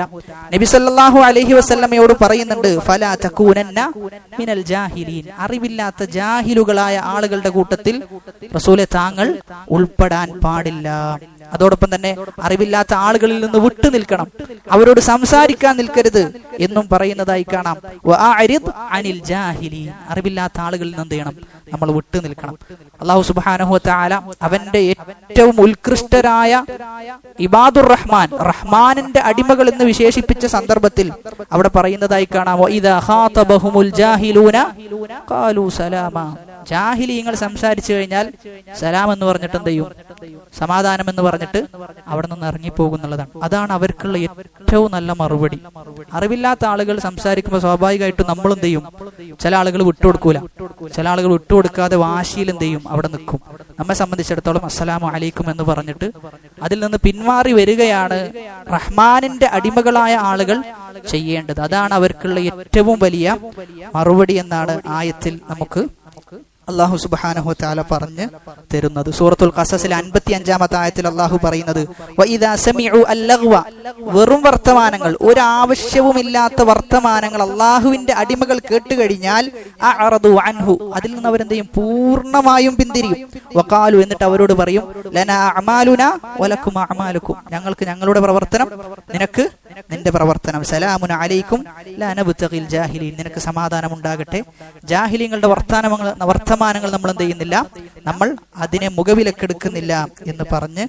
നബി സല്ലല്ലാഹു അലൈഹി വസല്ലമയോട് പറയുന്നുണ്ട്, ഫലാ തകൂനന്ന മിനൽ ജാഹിലീൻ, അറിവില്ലാത്ത ജാഹിലുകളായ ആളുകളുടെ കൂട്ടത്തിൽ റസൂലെ താങ്കൾ ഉൾപ്പെടാൻ പാടില്ല. അതോടൊപ്പം തന്നെ അറിവില്ലാത്ത ആളുകളിൽ നിന്ന് വിട്ടു നിൽക്കണം, അവരോട് സംസാരിക്കാൻ നിൽക്കരുത് എന്നും പറയുന്നതായി കാണാം. വഅരിദ് അനിൽ ജാഹിലീൻ, അറിവില്ലാത്ത ആളുകളിൽ നിന്ന് എന്ത് ചെയ്യണം? നമ്മൾ വിട്ടു നിൽക്കണം. അല്ലാഹു സുബ്ഹാനഹു വതആല അവന്റെ ഏറ്റവും ഉത്കൃഷ്ടരായ ഇബാദുർ റഹ്മാൻ, റഹ്മാനിന്റെ അടിമകൾ എന്ന് വിശേഷിപ്പിച്ച സന്ദർഭത്തിൽ അവിടെ പറയുന്നതായി കാണാം, വഇദാ ഖാതബഹുമുൽ ജാഹിലൂന ഖാലൂ സലാമാ, ജാഹിലീങ്ങൾ സംസാരിച്ചു കഴിഞ്ഞാൽ സലാം എന്ന് പറഞ്ഞിട്ട് എന്ത് ചെയ്യും? സമാധാനം എന്ന് പറഞ്ഞിട്ട് അവിടെ നിന്ന് ഇറങ്ങിപ്പോകുന്നുള്ളതാണ്. അതാണ് അവർക്കുള്ള ഏറ്റവും നല്ല മറുപടി. അറിവില്ലാത്ത ആളുകൾ സംസാരിക്കുമ്പോൾ സ്വാഭാവികമായിട്ടും നമ്മൾ എന്ത് ചെയ്യും? ചില ആളുകൾ വിട്ടുകൊടുക്കൂല, ചില ആളുകൾ വിട്ടുകൊടുക്കാതെ വാശിയിൽ എന്ത് ചെയ്യും? അവിടെ നിൽക്കും. നമ്മെ സംബന്ധിച്ചിടത്തോളം അസ്സലാമു അലൈക്കും എന്ന് പറഞ്ഞിട്ട് അതിൽ നിന്ന് പിന്മാറി വരികയാണ് റഹ്മാനിന്റെ അടിമകളായ ആളുകൾ ചെയ്യേണ്ടത്. അതാണ് അവർക്കുള്ള ഏറ്റവും വലിയ മറുപടി എന്നാണ് ആയത്തിൽ നമുക്ക് അല്ലാഹു സുബ്ഹാനഹു വതആല പറഞ്ഞു തരുന്നത്. സൂറത്തുൽ ഖസസിലെ 55-ാമത്തെ ആയത്തിൽ അല്ലാഹു പറയുന്നത്, വഇദാ സമിഉ അല്ലഗ്വ, വെറും വർത്തമാനങ്ങൾ, ഒരു ആവശ്യവുമില്ലാത്ത വർത്തമാനങ്ങൾ അല്ലാഹുവിന്റെ അടിമകൾ കേട്ടുകഴിഞ്ഞാൽ അഅറദു അൻഹു, അതിൽ നിന്ന് അവരെന്ത് ചെയ്യും? പൂർണ്ണമായും പിന്തിരിയും. വഖാലു, എന്നിട്ട് അവരോട് പറയും, ലനാ അഅമാലുനാ വലക്കും അഅമാലുക്കും, ഞങ്ങൾക്ക് ഞങ്ങളുടെ പ്രവർത്തനം, നിനക്ക് നിന്റെ പ്രവർത്തനം. സലാമുൻ അലൈക്കും ലാ നബ്തഗിൽ ജാഹിലീൻ, നിനക്ക് സമാധാനം ഉണ്ടാകട്ടെ. ജാഹിലീങ്ങളുടെ വർത്തമാനങ്ങൾ നമ്മൾ എന്ത് ചെയ്യുന്നില്ല? നമ്മൾ അതിനെ മുഖവിലക്കെടുക്കുന്നില്ല എന്ന് പറഞ്ഞ്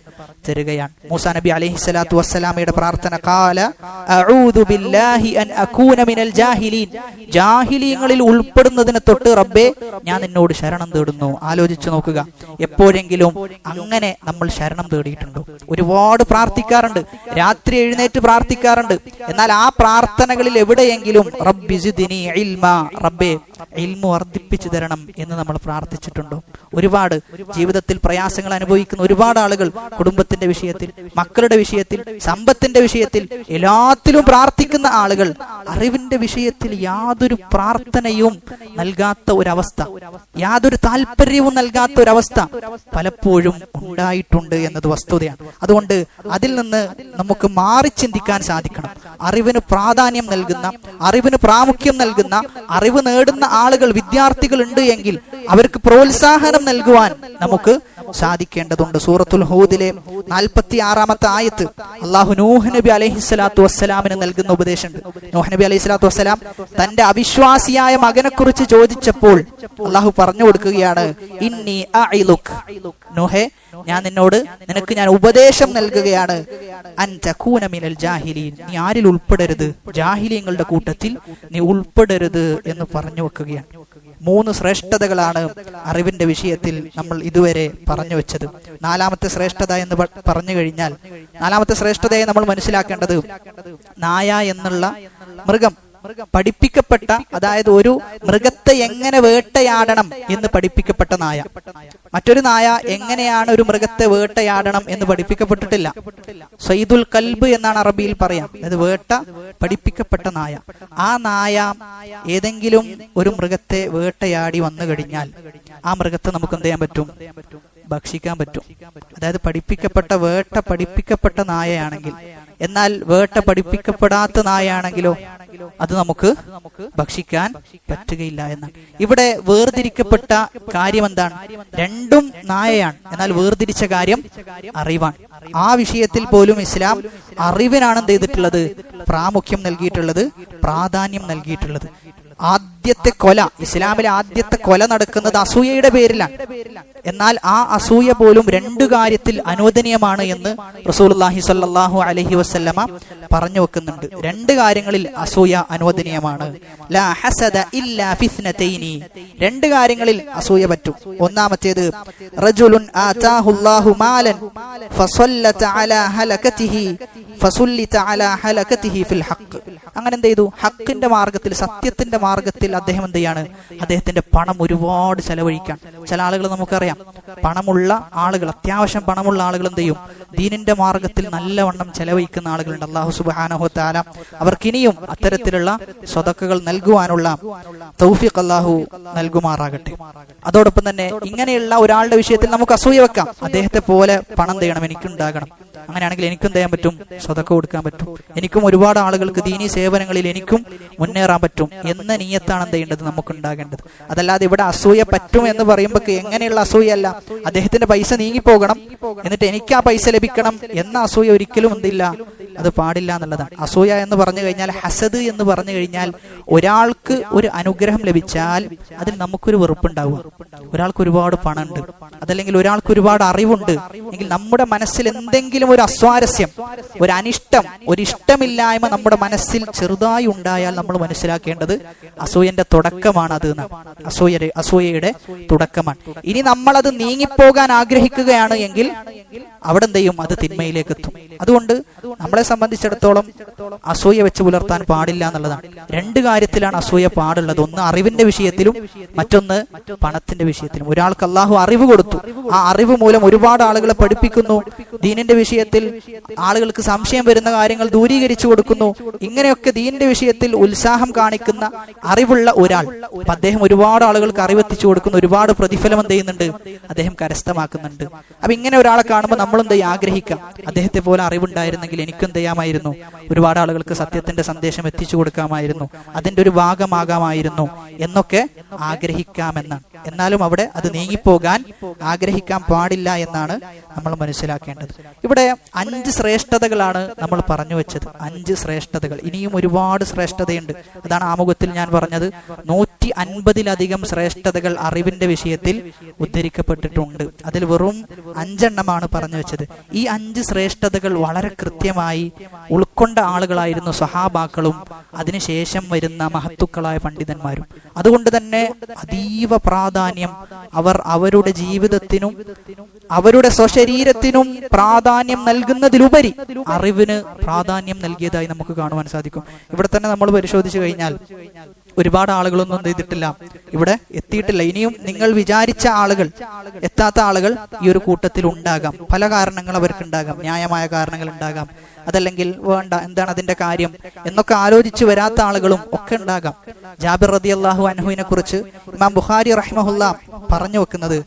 തരികയാണ്. മൂസാ നബി അലൈഹിസ്സലാത്തു വസ്സലാമയുടെ പ്രാർത്ഥന, ഖാല അഊദു ബില്ലാഹി അൻ അകൂന മിനൽ ജാഹിലീൻ, ജാഹിലീങ്ങളിൽ ഉൾപ്പെടുന്നതിനെ തൊട്ട് റബ്ബേ ഞാൻ നിന്നോട് ശരണം തേടുന്നു. ആലോചിച്ചു നോക്കുക, എപ്പോഴെങ്കിലും അങ്ങനെ നമ്മൾ ശരണം തേടിയിട്ടുണ്ടോ? ഒരുപാട് പ്രാർത്ഥിക്കാറുണ്ട്, രാത്രി എഴുന്നേറ്റ് പ്രാർത്ഥിക്കാറുണ്ട്. എന്നാൽ ആ പ്രാർത്ഥനകളിൽ എവിടെയെങ്കിലും റബ്ബി സിദ്നി ഇൽമാ, റബ്ബേ ഇൽമു വർദ്ധിപ്പിച്ചു തരണം എന്ന് നമ്മൾ പ്രാർത്ഥിച്ചിട്ടുണ്ടോ? ഒരുപാട് ജീവിതത്തിൽ പ്രയാസങ്ങൾ അനുഭവിക്കുന്ന ഒരുപാട് ആളുകൾ കുടുംബത്തിന്റെ വിഷയത്തിൽ, മക്കളുടെ വിഷയത്തിൽ, സമ്പത്തിന്റെ വിഷയത്തിൽ, എല്ലാത്തിലും പ്രാർത്ഥിക്കുന്ന ആളുകൾ അറിവിന്റെ വിഷയത്തിൽ യാതൊരു പ്രാർത്ഥനയും നൽകാത്ത ഒരവസ്ഥ, യാതൊരു താല്പര്യവും നൽകാത്ത ഒരവസ്ഥ പലപ്പോഴും ഉണ്ടായിട്ടുണ്ട് എന്നത് വസ്തുതയാണ്. അതുകൊണ്ട് അതിൽ നിന്ന് നമുക്ക് മാറി ചിന്തിക്കാൻ സാധിക്കണം. അറിവിന് പ്രാധാന്യം നൽകുന്ന, അറിവിന് പ്രാമുഖ്യം നൽകുന്ന, അറിവ് നേടുന്ന ആളുകൾ, വിദ്യാർത്ഥികൾ ഉണ്ട് എങ്കിൽ അവർക്ക് പ്രോത്സാഹനം നൽകുവാൻ നമുക്ക് സാധിക്കേണ്ടതുണ്ട്. സൂറത്തുൽ ഹൂദിലെ 46-ാമത്തെ ആയത്ത് അല്ലാഹു നൂഹ് നബി അലൈഹിസ്സലാത്തു വസ്സലാമിന് നൽകുന്ന ഉപദേശമുണ്ട്. നൂഹ് നബി അലൈഹിസ്സലാത്തു വസ്സലാം തന്റെ അവിശ്വാസിയായ മകനെ കുറിച്ച് ചോദിച്ചപ്പോൾ അല്ലാഹു പറഞ്ഞു കൊടുക്കുകയാണ്, ഇന്നി അഇലുക്, നൂഹേ നിനക്ക് ഞാൻ ഉപദേശം നൽകുകയാണ്, അൻ തകൂന മിനൽ ജാഹിലീൻ, നീ ആരിൽ ഉൾപ്പെടരുത്? ജാഹിലീങ്ങളുടെ കൂട്ടത്തിൽ നീ ഉൾപ്പെടരുത് എന്ന് പറഞ്ഞു വെക്കുകയാണ്. 3 ശ്രേഷ്ഠതകളാണ് അറിവിന്റെ വിഷയത്തിൽ നമ്മൾ ഇതുവരെ പറഞ്ഞു വെച്ചത്. 4ാമത്തെ ശ്രേഷ്ഠത എന്ന് പറഞ്ഞു കഴിഞ്ഞാൽ, 4ാമത്തെ ശ്രേഷ്ഠതയെ നമ്മൾ മനസ്സിലാക്കേണ്ടത്, നായ എന്നുള്ള മൃഗം പഠിപ്പിക്കപ്പെട്ട, അതായത് ഒരു മൃഗത്തെ എങ്ങനെ വേട്ടയാടണം എന്ന് പഠിപ്പിക്കപ്പെട്ട നായ. മറ്റൊരു നായ എങ്ങനെയാണ് ഒരു മൃഗത്തെ വേട്ടയാടണം എന്ന് പഠിപ്പിക്കപ്പെട്ടിട്ടില്ല. സയ്യിദുൽ കൽബ് എന്നാണ് അറബിയിൽ പറയാം, അത് വേട്ട പഠിപ്പിക്കപ്പെട്ട നായ. ആ നായ ഏതെങ്കിലും ഒരു മൃഗത്തെ വേട്ടയാടി വന്നു കഴിഞ്ഞാൽ ആ മൃഗത്തെ നമുക്ക് എന്ത് ചെയ്യാൻ പറ്റും? ഭക്ഷിക്കാൻ പറ്റും. അതായത് പഠിപ്പിക്കപ്പെട്ട വേട്ട പഠിപ്പിക്കപ്പെട്ട നായയാണെങ്കിൽ. എന്നാൽ വേട്ട പഠിപ്പിക്കപ്പെടാത്ത നായയാണെങ്കിലോ അത് നമുക്ക് ഭക്ഷിക്കാൻ പറ്റുകയില്ല എന്നാണ്. ഇവിടെ വേർതിരിക്കപ്പെട്ട കാര്യം എന്താണ്? രണ്ടും നായയാണ്, എന്നാൽ വേർതിരിച്ച കാര്യം അറിവാണ്. ആ വിഷയത്തിൽ പോലും ഇസ്ലാം അറിവിനാണ് എന്ത് ചെയ്തിട്ടുള്ളത്? പ്രാമുഖ്യം നൽകിയിട്ടുള്ളത്, പ്രാധാന്യം നൽകിയിട്ടുള്ളത്. ആദ്യത്തെ കൊല, ഇസ്ലാമിലെ ആദ്യത്തെ കൊല നടക്കുന്നത് അസൂയയുടെ പേരിലാണ്. എന്നാൽ ആ അസൂയ പോലും രണ്ടു കാര്യത്തിൽ അനുവദനീയമാണ് എന്ന് റസൂലുള്ളാഹി സ്വല്ലല്ലാഹു അലൈഹി വസല്ലമ പറഞ്ഞു വെക്കുന്നുണ്ട്. രണ്ട് കാര്യങ്ങളിൽ അസൂയ അനുവദനീയമാണ്. ലാ ഹസദ ഇല്ലാ ഫിസ്നതൈനി, രണ്ട് കാര്യങ്ങളിൽ അസൂയ പറ്റും. ഒന്നാമത്തേത് റജുലുൻ ആതാഹുല്ലാഹു മാലൻ ഫസല്ലത അലാ ഹലകതിഹി ഫസുല്ലിത അലാ ഹലകതിഹി ഫിൽ ഹഖ്. അങ്ങനെ എന്ത് ചെയ്തു? ഹക്കിന്റെ മാർഗത്തിൽ, സത്യത്തിന്റെ മാർഗത്തിൽ അദ്ദേഹം എന്ത് ചെയ്യാണ്? അദ്ദേഹത്തിന്റെ പണം ഒരുപാട് ചെലവഴിക്കാൻ. ചില ആളുകൾ നമുക്കറിയാം, പണമുള്ള ആളുകൾ, അത്യാവശ്യം പണമുള്ള ആളുകൾ എന്ത് ചെയ്യും? ദീനിന്റെ മാർഗത്തിൽ നല്ലവണ്ണം ചെലവഴിക്കുന്ന ആളുകളുണ്ട്. അല്ലാഹു സുബ്ഹാനഹു വ തആല അവർക്കിനിയും അത്തരത്തിലുള്ള സ്വതക്കകൾ നൽകുവാനുള്ള തൗഫീഖ് അല്ലാഹു നൽകുമാറാകട്ടെ. അതോടൊപ്പം തന്നെ ഇങ്ങനെയുള്ള ഒരാളുടെ വിഷയത്തിൽ നമുക്ക് അസൂയ വെക്കാം. അദ്ദേഹത്തെ പോലെ പണം ചെയ്യണം, എനിക്കുണ്ടാകണം, അങ്ങനെയാണെങ്കിൽ എനിക്കും ചെയ്യാൻ പറ്റും, സ്വതക്ക കൊടുക്കാൻ പറ്റും, എനിക്കും ഒരുപാട് ആളുകൾക്ക് ദീനി സേവനങ്ങളിൽ എനിക്കും മുന്നേറാൻ പറ്റും എന്ന നിയത്താണ് എന്ത് ചെയ്യേണ്ടത്? നമുക്കുണ്ടാകേണ്ടത്. അതല്ലാതെ ഇവിടെ അസൂയ പറ്റും എന്ന് പറയുമ്പോൾ എങ്ങനെയുള്ള അസൂയല്ല, അദ്ദേഹത്തിന്റെ പൈസ നീങ്ങിപ്പോകണം എന്നിട്ട് എനിക്ക് ആ പൈസ ലഭിക്കണം എന്ന അസൂയ ഒരിക്കലും എന്തില്ല, അത് പാടില്ല എന്നുള്ളതാണ്. അസൂയ എന്ന് പറഞ്ഞു കഴിഞ്ഞാൽ, ഹസദ് എന്ന് പറഞ്ഞു കഴിഞ്ഞാൽ, ഒരാൾക്ക് ഒരു അനുഗ്രഹം ലഭിച്ചാൽ അതിൽ നമുക്കൊരു വെറുപ്പുണ്ടാവുക. ഒരാൾക്ക് ഒരുപാട് പണമുണ്ട്, അതല്ലെങ്കിൽ ഒരാൾക്ക് ഒരുപാട് അറിവുണ്ട് എങ്കിൽ നമ്മുടെ മനസ്സിൽ എന്തെങ്കിലും ഒരു അസ്വാരസ്യം, ഒരു അനിഷ്ടം, ഒരു ഇഷ്ടമില്ലായ്മ നമ്മുടെ മനസ്സിൽ ചെറുതായി ഉണ്ടായാൽ നമ്മൾ മനസ്സിലാക്കേണ്ടത് അസൂയന്റെ തുടക്കമാണ് അത്. അസൂയയുടെ തുടക്കമാണ്. ഇനി നമ്മളത് നീങ്ങിപ്പോകാൻ ആഗ്രഹിക്കുകയാണ് എങ്കിൽ അവിടെ എന്ത് ചെയ്യും? അത് തിന്മയിലേക്ക് എത്തും. അതുകൊണ്ട് നമ്മളെ സംബന്ധിച്ചിടത്തോളം അസൂയ വെച്ച് പുലർത്താൻ പാടില്ല എന്നുള്ളതാണ്. രണ്ട് കാര്യത്തിലാണ് അസൂയ പാടുള്ളത്. ഒന്ന് അറിവിന്റെ വിഷയത്തിലും, മറ്റൊന്ന് പണത്തിന്റെ വിഷയത്തിലും. ഒരാൾക്ക് അള്ളാഹു അറിവ് കൊടുത്തു, ആ അറിവ് മൂലം ഒരുപാട് ആളുകളെ പഠിപ്പിക്കുന്നു, ദീനിന്റെ വിഷയത്തിൽ ആളുകൾക്ക് സംശയം വരുന്ന കാര്യങ്ങൾ ദൂരീകരിച്ചു കൊടുക്കുന്നു. ഇങ്ങനെയൊക്കെ ദീനിന്റെ വിഷയത്തിൽ ഉത്സാഹം കാണിക്കുന്ന അറിവുള്ള ഒരാൾ, അദ്ദേഹം ഒരുപാട് ആളുകൾക്ക് അറിവെത്തിച്ചു കൊടുക്കുന്നു, ഒരുപാട് പ്രതിഫലം എന്ത് ചെയ്യുന്നുണ്ട്? അദ്ദേഹം കരസ്ഥമാക്കുന്നുണ്ട്. അപ്പൊ ഇങ്ങനെ ഒരാളെ കാണുമ്പോൾ നമ്മൾ എന്ത് ആഗ്രഹിക്കാം? അദ്ദേഹത്തെ പോലെ അറിവുണ്ടായിരുന്നെങ്കിൽ എനിക്കും ചെയ്യാമായിരുന്നു, ഒരുപാട് ആളുകൾക്ക് സത്യത്തിന്റെ സന്ദേശം എത്തിച്ചു കൊടുക്കാമായിരുന്നു, അതിന്റെ ഒരു ഭാഗമാകാമായിരുന്നു എന്നൊക്കെ ആഗ്രഹിക്കാമെന്നാണ്. എന്നാലും അവിടെ അത് നീങ്ങിപ്പോകാൻ ആഗ്രഹിക്കാൻ പാടില്ല എന്നാണ് നമ്മൾ മനസ്സിലാക്കേണ്ടത്. ഇവിടെ 5 ശ്രേഷ്ഠതകളാണ് നമ്മൾ പറഞ്ഞു വെച്ചത്. 5 ശ്രേഷ്ഠതകൾ. ഇനിയും ഒരുപാട് ശ്രേഷ്ഠതയുണ്ട്. അതാണ് ആമുഖത്തിൽ ഞാൻ പറഞ്ഞത്. 150-ലധികം ശ്രേഷ്ഠതകൾ അറിവിന്റെ വിഷയത്തിൽ ഉദ്ധരിക്കപ്പെട്ടിട്ടുണ്ട്. അതിൽ വെറും 5 എണ്ണമാണ് പറഞ്ഞു വെച്ചത്. ഈ 5 ശ്രേഷ്ഠതകൾ വളരെ കൃത്യമായി ഉൾക്കൊണ്ട ആളുകളായിരുന്നു സഹാബാക്കളും അതിനുശേഷം വരുന്ന മഹത്തുക്കളായ പണ്ഡിതന്മാരും. അതുകൊണ്ട് തന്നെ അതീവ പ്രാധാന്യം അവർ അവരുടെ ജീവിതത്തിനും അവരുടെ സ്വശരീരത്തിനും പ്രാധാന്യം നൽകുന്നതിലുപരി അറിവിന് പ്രാധാന്യം നൽകിയതായി നമുക്ക് കാണുവാൻ സാധിക്കും. ഇവിടെ തന്നെ നമ്മൾ പരിശോധിച്ചു കഴിഞ്ഞാൽ ഒരുപാട് ആളുകളൊന്നും ചെയ്തിട്ടില്ല, ഇവിടെ എത്തിയിട്ടില്ല. ഇനിയും നിങ്ങൾ വിചാരിച്ച ആളുകൾ, എത്താത്ത ആളുകൾ ഈ ഒരു കൂട്ടത്തിൽ ഉണ്ടാകാം. പല കാരണങ്ങൾ അവർക്കുണ്ടാകാം, ന്യായമായ കാരണങ്ങൾ ഉണ്ടാകാം, അതല്ലെങ്കിൽ വേണ്ട എന്താണ് അതിന്റെ കാര്യം എന്നൊക്കെ ആലോചിച്ച് വരാത്ത ആളുകളും ഒക്കെ ഉണ്ടാകാം. ജാബിർ റളിയല്ലാഹു അൻഹുവിനെ കുറിച്ച് ഇമാം ബുഖാരി റഹിമഹുല്ലാ പറഞ്ഞു വെക്കുന്നത്,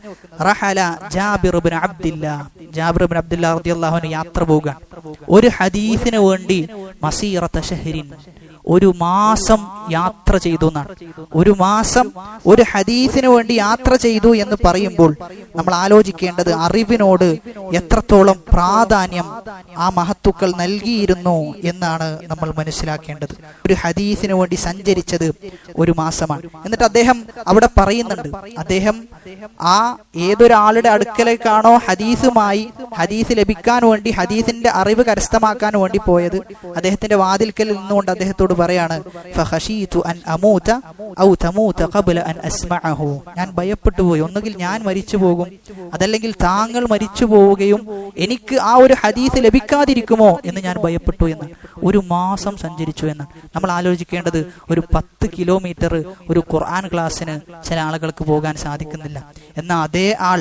റഹല ജാബിർ ഇബ്നു അബ്ദില്ലാ, ജാബിർ ഇബ്നു അബ്ദില്ലാ റളിയല്ലാഹു അൻഹു യാത്ര പോവുകയാണ്. ഒരു ഹദീസിന് വേണ്ടി മസീറത ശഹ്രിൻ, ഒരു മാസം യാത്ര ചെയ്തു എന്നാണ്. ഒരു മാസം ഒരു ഹദീസിന് വേണ്ടി യാത്ര ചെയ്തു എന്ന് പറയുമ്പോൾ നമ്മൾ ആലോചിക്കേണ്ടത് അറിവിനോട് എത്രത്തോളം പ്രാധാന്യം ആ മഹത്തുക്കൾ നൽകിയിരുന്നു എന്നാണ് നമ്മൾ മനസ്സിലാക്കേണ്ടത്. ഒരു ഹദീസിന് വേണ്ടി സഞ്ചരിച്ചത് ഒരു മാസമാണ്. എന്നിട്ട് അദ്ദേഹം അവിടെ പറയുന്നുണ്ട്, അദ്ദേഹം ആ ഏതൊരാളുടെ അടുക്കലേക്കാണോ ഹദീസുമായി ഹദീസ് ലഭിക്കാൻ വേണ്ടി, ഹദീസിന്റെ അറിവ് കരസ്ഥമാക്കാൻ വേണ്ടി പോയത്, അദ്ദേഹത്തിന്റെ വാതിൽക്കൽ നിന്നുകൊണ്ട് അദ്ദേഹത്തോട് പറയാണ്, ഫഖശീതു അൻ അമൂത ഔ തമൂത ഖബ്ല അൻ അസ്മഅഹു, ഞാൻ ഭയപ്പെട്ടു പോയി, ഒന്നുകിൽ ഞാൻ മരിച്ചു പോകും, അതല്ലെങ്കിൽ താങ്കൾ മരിച്ചു പോവുകയും എനിക്ക് ആ ഒരു ഹദീസ് ലഭിക്കാതിരിക്കുമോ എന്ന് ഞാൻ ഭയപ്പെട്ടു എന്ന്. ഒരു മാസം സഞ്ചരിച്ചു എന്ന്. നമ്മൾ ആലോചിക്കേണ്ടത്, ഒരു 10 കിലോമീറ്റർ ഒരു ഖുർആൻ ക്ലാസ്സിന് ചില ആളുകൾക്ക് പോകാൻ സാധിക്കുന്നില്ല. എന്നാൽ അതേ ആൾ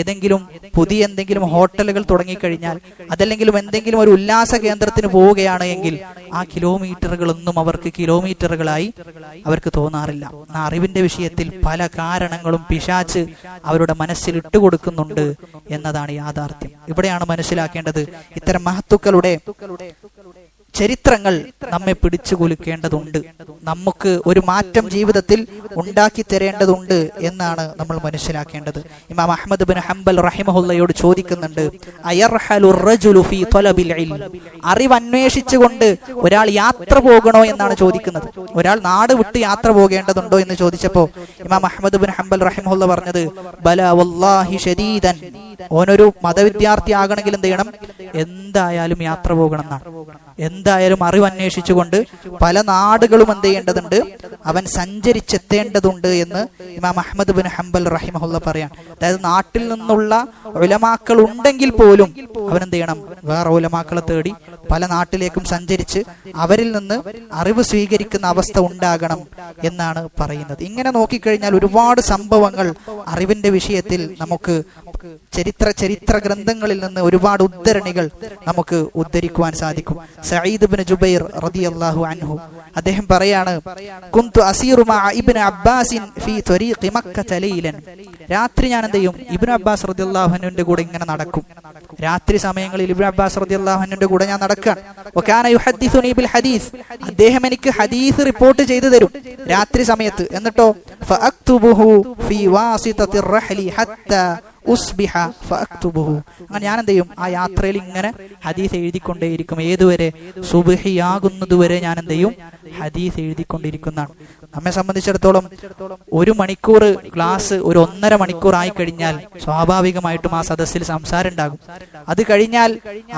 ഏതെങ്കിലും പുതിയ എന്തെങ്കിലും ഹോട്ടലുകൾ തുടങ്ങിക്കഴിഞ്ഞാൽ, അതല്ലെങ്കിലും എന്തെങ്കിലും ഒരു ഉല്ലാസ കേന്ദ്രത്തിന് പോവുകയാണ് എങ്കിൽ ആ കിലോമീറ്ററുകളൊന്നും അവർക്ക് കിലോമീറ്ററുകളായി അവർക്ക് തോന്നാറില്ല. അറിവിന്റെ വിഷയത്തിൽ പല കാരണങ്ങളും പിശാച് അവരുടെ മനസ്സിൽ ഇട്ടുകൊടുക്കുന്നുണ്ട് എന്നതാണ് യാഥാർത്ഥ്യം. ഇവിടെയാണ് മനസ്സിലാക്കേണ്ടത്, ഇത്തരം മഹത്തുക്കളുടെ ചരിത്രങ്ങൾ നമ്മെ പിടിച്ചു കുലുക്കേണ്ടതുണ്ട്. നമുക്ക് ഒരു മാറ്റം ജീവിതത്തിൽ ഉണ്ടാക്കി തരേണ്ടതുണ്ട് എന്നാണ് നമ്മൾ മനസ്സിലാക്കേണ്ടത്. ഇമാം അഹ്മദ് ബിൻ ഹംബൽ റഹിമഹുല്ലയോട് ചോദിക്കുന്നുണ്ട്, അയർഹലുർ റജുലു ഫീ ത്വലബിൽ ഇൽം, അറിവ് അന്വേഷിച്ചുകൊണ്ട് ഒരാൾ യാത്ര പോകണോ എന്നാണ് ചോദിക്കുന്നത്. ഒരാൾ നാട് വിട്ട് യാത്ര പോകേണ്ടതുണ്ടോ എന്ന് ചോദിച്ചപ്പോൾ ഇമാം അഹ്മദ് ബിൻ ഹംബൽ റഹിമഹുല്ല പറഞ്ഞത്, ബലാ വല്ലാഹി ശദീദൻ, ഓനൊരു മതവിദ്യാർത്ഥി ആകണമെങ്കിൽ എന്ത് ചെയ്യണം? എന്തായാലും യാത്ര പോകണം എന്നാണ്. എന്തായാലും അറിവ് അന്വേഷിച്ചുകൊണ്ട് പല നാടുകളും എന്ത് ചെയ്യേണ്ടതുണ്ട്? അവൻ സഞ്ചരിച്ചെത്തേണ്ടതുണ്ട് എന്ന് ഇമാം അഹ്മദ് ബിൻ ഹംബൽ റഹിമഹുല്ല പറയാൻ. അതായത് നാട്ടിൽ നിന്നുള്ള ഉലമാക്കൾ ഉണ്ടെങ്കിൽ പോലും അവൻ എന്ത് ചെയ്യണം? വേറെ ഉലമാക്കളെ തേടി പല നാട്ടിലേക്കും സഞ്ചരിച്ച് അവരിൽ നിന്ന് അറിവ് സ്വീകരിക്കുന്ന അവസ്ഥ ഉണ്ടാകണം എന്നാണ് പറയുന്നത്. ഇങ്ങനെ നോക്കിക്കഴിഞ്ഞാൽ ഒരുപാട് സംഭവങ്ങൾ അറിവിന്റെ വിഷയത്തിൽ നമുക്ക് ചരിത്ര ഗ്രന്ഥങ്ങളിൽ നിന്ന് ഒരുപാട് ഉദ്ധരണികൾ നമുക്ക് ഉദ്ധരിക്കുവാൻ സാധിക്കും. സഈദ് ഇബ്നു ജുബൈർ റളിയല്ലാഹു അൻഹു അദ്ദേഹം പറയാണ്, കുന്തു അസീറു മഅ ഇബ്നു അബ്ബാസിൻ ഫീ ത്വരീഖി മക്കത ലൈലൻ, രാത്രി ഞാൻ എന്ത് ചെയ്യും? ഇബ്നു അബ്ബാസ് റളിയല്ലാഹു അൻഹുവിന്റെ കൂടെ ഇങ്ങനെ നടക്കും. രാത്രി സമയങ്ങളിൽ ഇബ്നു അബ്ബാസ് റളിയല്ലാഹു അൻഹുവിന്റെ കൂടെ ഞാൻ നടക്കാൻ. വകാന യുഹദ്ദിസുനി ബിൽ ഹദീസ്, അദ്ദേഹം എനിക്ക് ഹദീസ് റിപ്പോർട്ട് ചെയ്തു തരും രാത്രി സമയത്ത്. എന്നിട്ടോ ഫഅക്തുബുഹു ഫീ വാസിതത്തിർ റഹ്ലി ഹത്താ ഉസ്ബിഹ ഫഅക്തുബുഹു, അങ്ങനെ ഞാൻ എന്ത് ചെയ്യും? ആ യാത്രയിൽ ഇങ്ങനെ ഹദീസ് എഴുതിക്കൊണ്ടേയിരിക്കും. ഏതുവരെ? സുബ്ഹിയാകുന്നതുവരെ ഞാൻ എന്ത് ചെയ്യും? ഹദീസ് എഴുതിക്കൊണ്ടിരിക്കുന്നതാണ്. നമ്മെ സംബന്ധിച്ചിടത്തോളം 1 മണിക്കൂർ ക്ലാസ് ഒരു 1.5 മണിക്കൂർ ആയി കഴിഞ്ഞാൽ സ്വാഭാവികമായിട്ടും ആ സദസ്സിൽ സംസാരം ഉണ്ടാകും. അത് കഴിഞ്ഞാൽ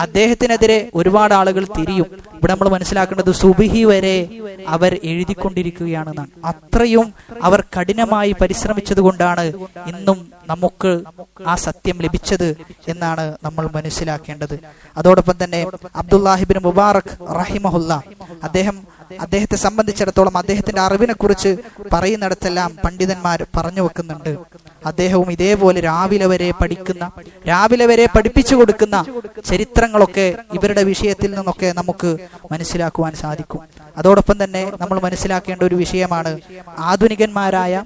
അദ്ദേഹത്തിനെതിരെ ഒരുപാട് ആളുകൾ തിരിയും. ഇവിടെ നമ്മൾ മനസ്സിലാക്കേണ്ടത് സുബ്ഹി വരെ അവർ എഴുതിക്കൊണ്ടിരിക്കുകയാണെന്നാണ്. അത്രയും അവർ കഠിനമായി പരിശ്രമിച്ചത് കൊണ്ടാണ് ഇന്നും നമുക്ക് ആ സത്യം ലഭിച്ചത് എന്നാണ് നമ്മൾ മനസ്സിലാക്കേണ്ടത്. അതോടൊപ്പം തന്നെ അബ്ദുല്ലാഹി ഇബ്നു മുബാറക് റഹിമഹുല്ല അദ്ദേഹത്തെ സംബന്ധിച്ചിടത്തോളം അദ്ദേഹത്തിന്റെ അറിവിനെ കുറിച്ച് പറയുന്നിടത്തെല്ലാം പണ്ഡിതന്മാർ പറഞ്ഞു വെക്കുന്നുണ്ട്. അദ്ദേഹവും ഇതേപോലെ രാവിലെ വരെ പഠിപ്പിച്ചു കൊടുക്കുന്ന ചരിത്രങ്ങളൊക്കെ ഇവരുടെ വിഷയത്തിൽ നിന്നൊക്കെ നമുക്ക് മനസ്സിലാക്കുവാൻ സാധിക്കും. അതോടൊപ്പം തന്നെ നമ്മൾ മനസ്സിലാക്കേണ്ട ഒരു വിഷയമാണ്, ആധുനികന്മാരായ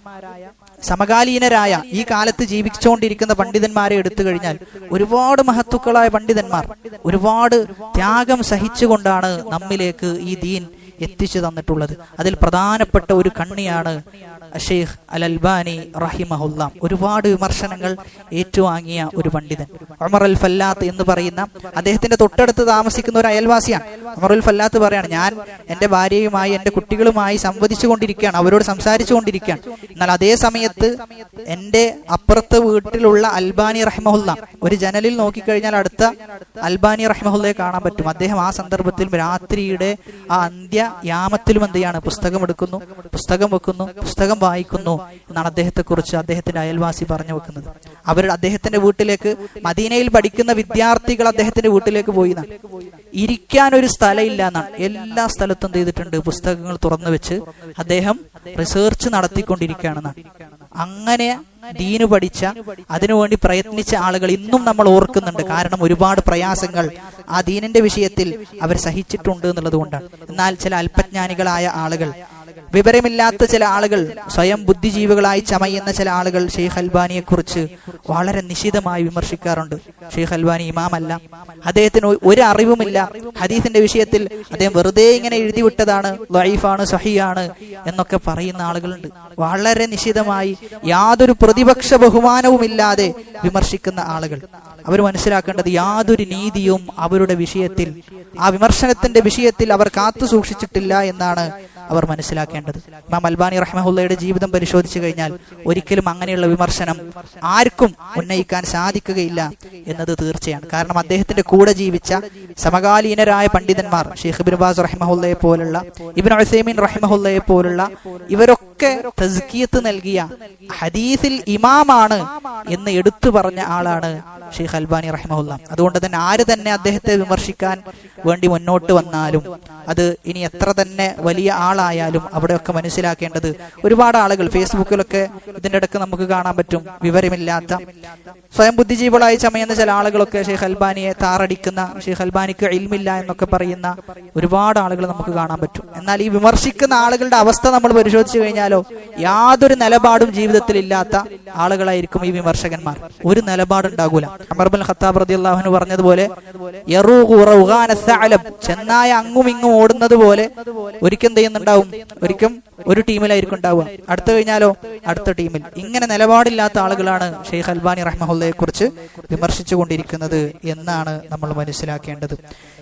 സമകാലീനരായ ഈ കാലത്ത് ജീവിച്ചുകൊണ്ടിരിക്കുന്ന പണ്ഡിതന്മാരെ എടുത്തു കഴിഞ്ഞാൽ ഒരുപാട് മഹത്തുക്കളായ പണ്ഡിതന്മാർ ഒരുപാട് ത്യാഗം സഹിച്ചുകൊണ്ടാണ് നമ്മിലേക്ക് ഈ ദീൻ എത്തിച്ചു തന്നിട്ടുള്ളത്. അതിൽ പ്രധാനപ്പെട്ട ഒരു കണ്ണിയാണ് ഷെയ്ഖ് അൽ അൽബാനി റഹിമഹുല്ല. ഒരുപാട് വിമർശനങ്ങൾ ഏറ്റുവാങ്ങിയ ഒരു പണ്ഡിതൻ. ഉമർ അൽ ഫല്ലാത്ത് എന്ന് പറയുന്ന അദ്ദേഹത്തിന്റെ തൊട്ടടുത്ത് താമസിക്കുന്ന ഒരു അയൽവാസിയാണ്. ഉമർ അൽ ഫല്ലാത്ത് പറയാണ്, ഞാൻ എന്റെ ഭാര്യയുമായി എന്റെ കുട്ടികളുമായി സംവദിച്ചു കൊണ്ടിരിക്കുകയാണ്, അവരോട് സംസാരിച്ചു കൊണ്ടിരിക്കുകയാണ്. എന്നാൽ അതേ സമയത്ത് എന്റെ അപ്പുറത്തെ വീട്ടിലുള്ള അൽബാനി റഹിമഹുല്ല, ഒരു ജനലിൽ നോക്കിക്കഴിഞ്ഞാൽ അടുത്ത അൽബാനി റഹിമഹുല്ലയെ കാണാൻ പറ്റും. അദ്ദേഹം ആ സന്ദർഭത്തിൽ രാത്രിയുടെ ആ യാമത്തിലും എന്ത് ചെയ്യാണ്? പുസ്തകം എടുക്കുന്നു, പുസ്തകം വെക്കുന്നു, പുസ്തകം വായിക്കുന്നു എന്നാണ് അദ്ദേഹത്തെക്കുറിച്ച് അദ്ദേഹത്തിന്റെ അയൽവാസി പറഞ്ഞു വെക്കുന്നത്. അദ്ദേഹത്തിന്റെ വീട്ടിലേക്ക് മദീനയിൽ പഠിക്കുന്ന വിദ്യാർത്ഥികൾ അദ്ദേഹത്തിന്റെ വീട്ടിലേക്ക് പോയി എന്നാണ്. ഇരിക്കാൻ ഒരു സ്ഥലം ഇല്ല എന്നാണ്. എല്ലാ സ്ഥലത്തും എന്ത് ചെയ്തിട്ടുണ്ട്? പുസ്തകങ്ങൾ തുറന്നു വെച്ച് അദ്ദേഹം റിസർച്ച് നടത്തിക്കൊണ്ടിരിക്കുകയാണെന്നാണ്. അങ്ങനെ ദീന് പഠിച്ച, അതിനുവേണ്ടി പ്രയത്നിച്ച ആളുകൾ ഇന്നും നമ്മൾ ഓർക്കുന്നുണ്ട്. കാരണം ഒരുപാട് പ്രയാസങ്ങൾ ആ ദീനിന്റെ വിഷയത്തിൽ അവർ സഹിച്ചിട്ടുണ്ട് എന്നുള്ളത് കൊണ്ടാണ്. എന്നാൽ ചില അല്പജ്ഞാനികളായ ആളുകൾ, വിവരമില്ലാത്ത ചില ആളുകൾ, സ്വയം ബുദ്ധിജീവികളായി ചമയുന്ന ചില ആളുകൾ ഷെയ്ഖ് അൽബാനിയെ കുറിച്ച് വളരെ നിശിതമായി വിമർശിക്കാറുണ്ട്. ഷെയ്ഖ് അൽബാനി ഇമാമല്ല, അദ്ദേഹത്തിന് ഒരു അറിവുമില്ല, ഹദീസിന്റെ വിഷയത്തിൽ അദ്ദേഹം വെറുതെ ഇങ്ങനെ എഴുതി വിട്ടതാണ്, ദഈഫാണ്, സഹിയാണ് എന്നൊക്കെ പറയുന്ന ആളുകളുണ്ട്. വളരെ നിശിതമായി യാതൊരു പ്രതിപക്ഷ ബഹുമാനവുമില്ലാതെ വിമർശിക്കുന്ന ആളുകൾ. അവർ മനസ്സിലാക്കേണ്ടത് യാതൊരു നീതിയും അവരുടെ വിഷയത്തിൽ, ആ വിമർശനത്തിന്റെ വിഷയത്തിൽ അവർ കാത്തു സൂക്ഷിച്ചിട്ടില്ല എന്നാണ് അവർ മനസ്സിലാക്കേണ്ടത്. ഇമാം അൽബാനി റഹ്മഹുല്ലയുടെ ജീവിതം പരിശോധിച്ചു കഴിഞ്ഞാൽ ഒരിക്കലും അങ്ങനെയുള്ള വിമർശനം ആർക്കും ഉന്നയിക്കാൻ സാധിക്കുകയില്ല എന്നത് തീർച്ചയാണ്. കാരണം അദ്ദേഹത്തിന്റെ കൂടെ ജീവിച്ച സമകാലീനരായ പണ്ഡിതന്മാർ, ഷെയ്ഖ് ഇബ്നു ബാസ് റഹിമഹുല്ലയെ പോലുള്ള, ഇബ്നു ഉസൈമീൻ റഹിമഹുല്ലയെ പോലുള്ള ഇവരൊക്കെ തസ്കിയത്ത് നൽകിയ, ഹദീസിൽ ഇമാമാണ് എന്ന് എടുത്തു പറഞ്ഞ ആളാണ് ഷെയ്ഖ് അൽബാനി റഹിമഹുല്ല. അതുകൊണ്ട് തന്നെ ആര് തന്നെ അദ്ദേഹത്തെ വിമർശിക്കാൻ വേണ്ടി മുന്നോട്ട് വന്നാലും, അത് ഇനി എത്ര തന്നെ വലിയ ആളായാലും, അവിടെയൊക്കെ മനസ്സിലാക്കേണ്ടത് ഒരുപാട് ആളുകൾ ഫേസ്ബുക്കിലൊക്കെ ഇതിന്റെ ഇടയ്ക്ക് നമുക്ക് കാണാൻ പറ്റും, വിവരമില്ലാത്ത സ്വയം ബുദ്ധിജീവികളായി ചമയുന്ന ചില ആളുകളൊക്കെ ഷെയ്ഖ് അൽബാനിയെ താറടിക്കുന്ന, ഷെയ്ഖ് അൽബാനിക്ക് ഇൽമില്ല എന്നൊക്കെ പറയുന്ന ഒരുപാട് ആളുകൾ നമുക്ക് കാണാൻ പറ്റും. എന്നാൽ ഈ വിമർശിക്കുന്ന ആളുകളുടെ അവസ്ഥ നമ്മൾ പരിശോധിച്ചു കഴിഞ്ഞാലോ യാതൊരു നിലപാടും ജീവിതത്തിൽ ഇല്ലാത്ത ആളുകളായിരിക്കും ഈ വിമർശകന്മാർ. ഒരു നിലപാടുണ്ടാകൂല. ഉമർ ഇബ്നുൽ ഖത്താബ് റളിയല്ലാഹു അൻഹു പറഞ്ഞതുപോലെ ചെന്നായ അങ്ങും ഇങ്ങും ഓടുന്നത് പോലെ ഒരിക്കൽ എന്ത് ചെയ്യുന്നുണ്ടാവും, ഒരിക്കൽ ഒരു ടീമിലായിരിക്കും ഉണ്ടാവുക, അടുത്ത കഴിഞ്ഞാലോ അടുത്ത ടീമിൽ. ഇങ്ങനെ നിലപാടില്ലാത്ത ആളുകളാണ് ഷെയ്ഖ് അൽബാനി റഹ്മഹുള്ളയെ കുറിച്ച് വിമർശിച്ചു കൊണ്ടിരിക്കുന്നത് എന്നാണ് നമ്മൾ മനസ്സിലാക്കേണ്ടത്.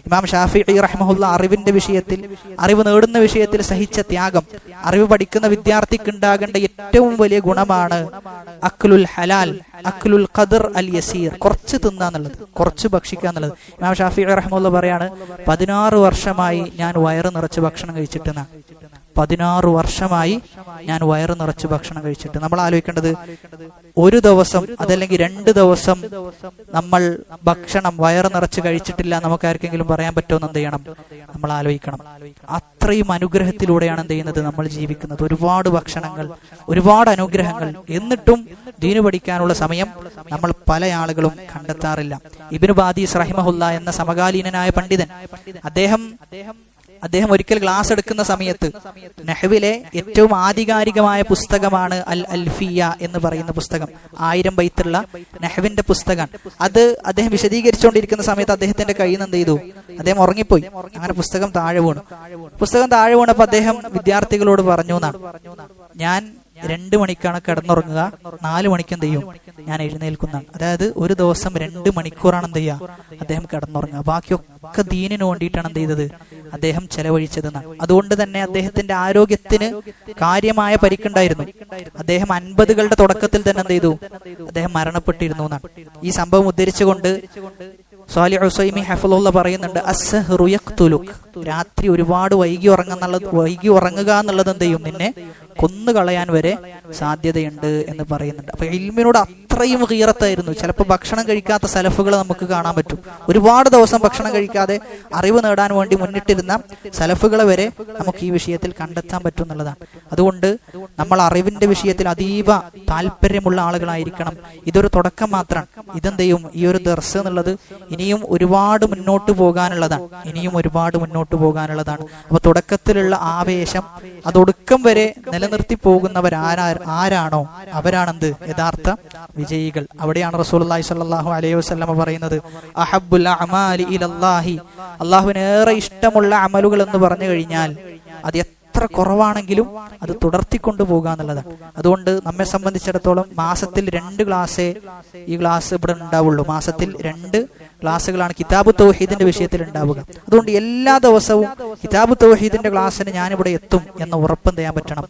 ഇമാം ഷാഫിഈ റഹ്മഹുള്ള അറിവിന്റെ വിഷയത്തിൽ, അറിവ് നേടുന്ന വിഷയത്തിൽ സഹിച്ച ത്യാഗം, അറിവ് പഠിക്കുന്ന വിദ്യാർത്ഥിക്ക് ഉണ്ടാകേണ്ട ഏറ്റവും വലിയ ഗുണമാണ് അക്ലുൽ ഹലാൽ, അക്ലുൽ ഖദർ അൽ യസീർ, കുറച്ച് തിന്നാന്നുള്ളത്, കുറച്ച് ഭക്ഷിക്കുക എന്നുള്ളത്. ഇമാം ഷാഫിഈ റഹ്മഹുള്ള പറയാണ്, 16 വർഷമായി ഞാൻ വയറ് നിറച്ച് ഭക്ഷണം കഴിച്ചിട്ടെന്നാ. 16 വർഷമായി ഞാൻ വയറ് നിറച്ച് ഭക്ഷണം കഴിച്ചിട്ട്. നമ്മൾ ആലോചിക്കേണ്ടത്, ഒരു ദിവസം അതല്ലെങ്കിൽ 2 ദിവസം നമ്മൾ ഭക്ഷണം വയറ് നിറച്ച് കഴിച്ചിട്ടില്ല നമുക്ക് ആർക്കെങ്കിലും പറയാൻ പറ്റുമെന്ന് എന്ത് ചെയ്യണം, നമ്മൾ ആലോചിക്കണം. അത്രയും അനുഗ്രഹത്തിലൂടെയാണ് എന്ത് ചെയ്യുന്നത്, നമ്മൾ ജീവിക്കുന്നത്. ഒരുപാട് ഭക്ഷണങ്ങൾ, ഒരുപാട് അനുഗ്രഹങ്ങൾ, എന്നിട്ടും ദീന് പഠിക്കാനുള്ള സമയം നമ്മൾ പല ആളുകളും കണ്ടെത്താറില്ല. ഇബ്നു ബാദീസ് റഹിമഹുല്ല എന്ന സമകാലീനനായ പണ്ഡിതൻ, അദ്ദേഹം ഒരിക്കൽ ക്ലാസ് എടുക്കുന്ന സമയത്ത് നഹ്വിലെ ഏറ്റവും ആധികാരികമായ പുസ്തകമാണ് അൽ അൽഫിയ എന്ന് പറയുന്ന പുസ്തകം, 1000 ബൈത്തുള്ള നഹ്വിന്റെ പുസ്തകം. അത് അദ്ദേഹം വിശദീകരിച്ചുകൊണ്ടിരിക്കുന്ന സമയത്ത് അദ്ദേഹത്തിന്റെ കയ്യിൽ നിന്ന് എന്ത് ചെയ്തു, അദ്ദേഹം ഉറങ്ങിപ്പോയി. അങ്ങനെ പുസ്തകം താഴെ വീണപ്പോൾ അദ്ദേഹം വിദ്യാർത്ഥികളോട് പറഞ്ഞു എന്നാണ്, ഞാൻ 2 മണിക്കാണ് കിടന്നുറങ്ങുക, 4 മണിക്ക് എന്ത് ചെയ്യും, ഞാൻ എഴുന്നേൽക്കുന്നതാണ്. അതായത് ഒരു ദിവസം 2 മണിക്കൂറാണ് എന്ത് ചെയ്യുക, അദ്ദേഹം കിടന്നുറങ്ങുക. ബാക്കിയൊക്കെ ദീനിന് വേണ്ടിയിട്ടാണ് എന്ത് ചെയ്തത്, അദ്ദേഹം ചെലവഴിച്ചതെന്നാണ്. അതുകൊണ്ട് തന്നെ അദ്ദേഹത്തിന്റെ ആരോഗ്യത്തിന് കാര്യമായ പരിക്കുണ്ടായിരുന്നു. അദ്ദേഹം 50കളുടെ തുടക്കത്തിൽ തന്നെ എന്ത് ചെയ്തു, അദ്ദേഹം മരണപ്പെട്ടിരുന്നു എന്നാണ്. ഈ സംഭവം ഉദ്ധരിച്ചുകൊണ്ട് സ്വാലിഹ് ഉസൈമി ഹഫ്ളുള്ള പറയുന്നുണ്ട്, അസ്സഹ്റു യഖ്തുലുക്, രാത്രി ഒരുപാട് വൈകി ഉറങ്ങുക എന്നുള്ളത് എന്ത് ചെയ്യും, നിന്നെ കൊന്നുകളയാൻ വരെ സാധ്യതയുണ്ട് എന്ന് പറയുന്നുണ്ട്. അപ്പൊ ഇൽമിനോട് അത്രയും ഗീറത്തായിരുന്നു. ചിലപ്പോൾ ഭക്ഷണം കഴിക്കാത്ത സലഫുകൾ നമുക്ക് കാണാൻ പറ്റും. ഒരുപാട് ദിവസം ഭക്ഷണം കഴിക്കാതെ അറിവ് നേടാൻ വേണ്ടി മുന്നിട്ടിരുന്ന സലഫുകളെ വരെ നമുക്ക് ഈ വിഷയത്തിൽ കണ്ടെത്താൻ പറ്റും എന്നുള്ളതാണ്. അതുകൊണ്ട് നമ്മൾ അറിവിന്റെ വിഷയത്തിൽ അതീവ താല്പര്യമുള്ള ആളുകളായിരിക്കണം. ഇതൊരു തുടക്കം മാത്രമാണ്. ഇതെന്ത് ചെയ്യും, ഈ ഒരു ദർസ് എന്നുള്ളത് ഇനിയും ഒരുപാട് മുന്നോട്ട് പോകാനുള്ളതാണ്. അപ്പൊ തുടക്കത്തിലുള്ള ആവേശം അതൊടുക്കം വരെ നിലനിർത്തി പോകുന്നവരാരാണോ അവരാണെന്ത് യഥാർത്ഥ വിജയികൾ. അവിടെയാണ് റസൂലുള്ളാഹി സ്വല്ലല്ലാഹു അലൈഹി വസല്ലം പറയുന്നത്, അഹബ്ബുൽ അഅമാലി ഇലല്ലാഹി, അല്ലാഹുവിന് ഏറെ ഇഷ്ടമുള്ള അമലുകൾ എന്ന് പറഞ്ഞു കഴിഞ്ഞാൽ അത് എത്ര കുറവാണെങ്കിലും അത് തുടർത്തിക്കൊണ്ടു പോകുക എന്നുള്ളതാണ്. അതുകൊണ്ട് നമ്മെ സംബന്ധിച്ചിടത്തോളം മാസത്തിൽ 2 ക്ലാസ്സേ ഈ ക്ലാസ് ഇവിടെ ഉണ്ടാവുള്ളൂ. മാസത്തിൽ 2 ക്ലാസ്സുകളാണ് കിതാബ് തൗഹീദിന്റെ വിഷയത്തിൽ ഉണ്ടാവുക. അതുകൊണ്ട് എല്ലാ ദിവസവും കിതാബ് തൗഹീദിന്റെ ക്ലാസ്സിന് ഞാനിവിടെ എത്തും എന്ന ഉറപ്പ് ചെയ്യാൻ പറ്റണം.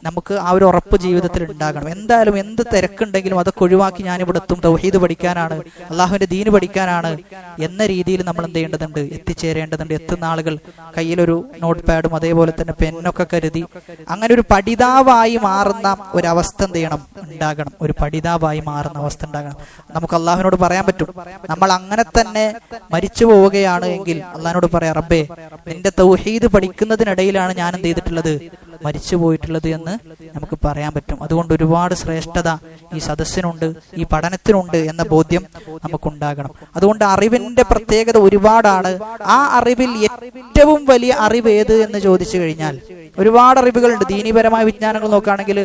നമുക്ക് ആ ഒരു ഉറപ്പ് ജീവിതത്തിൽ ഉണ്ടാകണം. എന്തായാലും എന്ത് തിരക്കുണ്ടെങ്കിലും അതൊക്കെ ഒഴിവാക്കി ഞാനിവിടെ എത്തും, തൗഹീദ് പഠിക്കാനാണ്, അള്ളാഹുവിന്റെ ദീന് പഠിക്കാനാണ് എന്ന രീതിയിൽ നമ്മൾ എന്ത് ചെയ്യേണ്ടതുണ്ട്, എത്തിച്ചേരേണ്ടതുണ്ട്. എത്തുന്ന ആളുകൾ കയ്യിലൊരു നോട്ട് പാഡും അതേപോലെ തന്നെ പെന്നൊക്കെ കരുതി അങ്ങനെ ഒരു പഠിതാവായി മാറുന്ന ഒരവസ്ഥ എന്ത് ചെയ്യണം, ഉണ്ടാകണം. ഒരു പഠിതാവായി മാറുന്ന അവസ്ഥ ഉണ്ടാകണം. നമുക്ക് അള്ളാഹുവിനോട് പറയാൻ പറ്റും, നമ്മൾ അങ്ങനെ തന്നെ മരിച്ചു പോവുകയാണ് എങ്കിൽ അള്ളാഹിനോട് പറയാം, റബ്ബേ നിന്റെ തൗഹീദ് പഠിക്കുന്നതിനിടയിലാണ് ഞാൻ എന്ത് ചെയ്തിട്ടുള്ളത്, മരിച്ചു പോയിട്ടുള്ളത് എന്ന് നമുക്ക് പറയാൻ പറ്റും. അതുകൊണ്ട് ഒരുപാട് ശ്രേഷ്ഠത ഈ സദസ്സിനുണ്ട്, ഈ പഠനത്തിനുണ്ട് എന്ന ബോധ്യം നമുക്കുണ്ടാകണം. അതുകൊണ്ട് അറിവിന്റെ പ്രത്യേകത ഒരുപാടാണ്. ആ അറിവിൽ ഏറ്റവും വലിയ അറിവ് ഏത് എന്ന് ചോദിച്ചു കഴിഞ്ഞാൽ ഒരുപാട് അറിവുകളുണ്ട്. ദീനീപരമായ വിജ്ഞാനങ്ങൾ നോക്കുകയാണെങ്കിൽ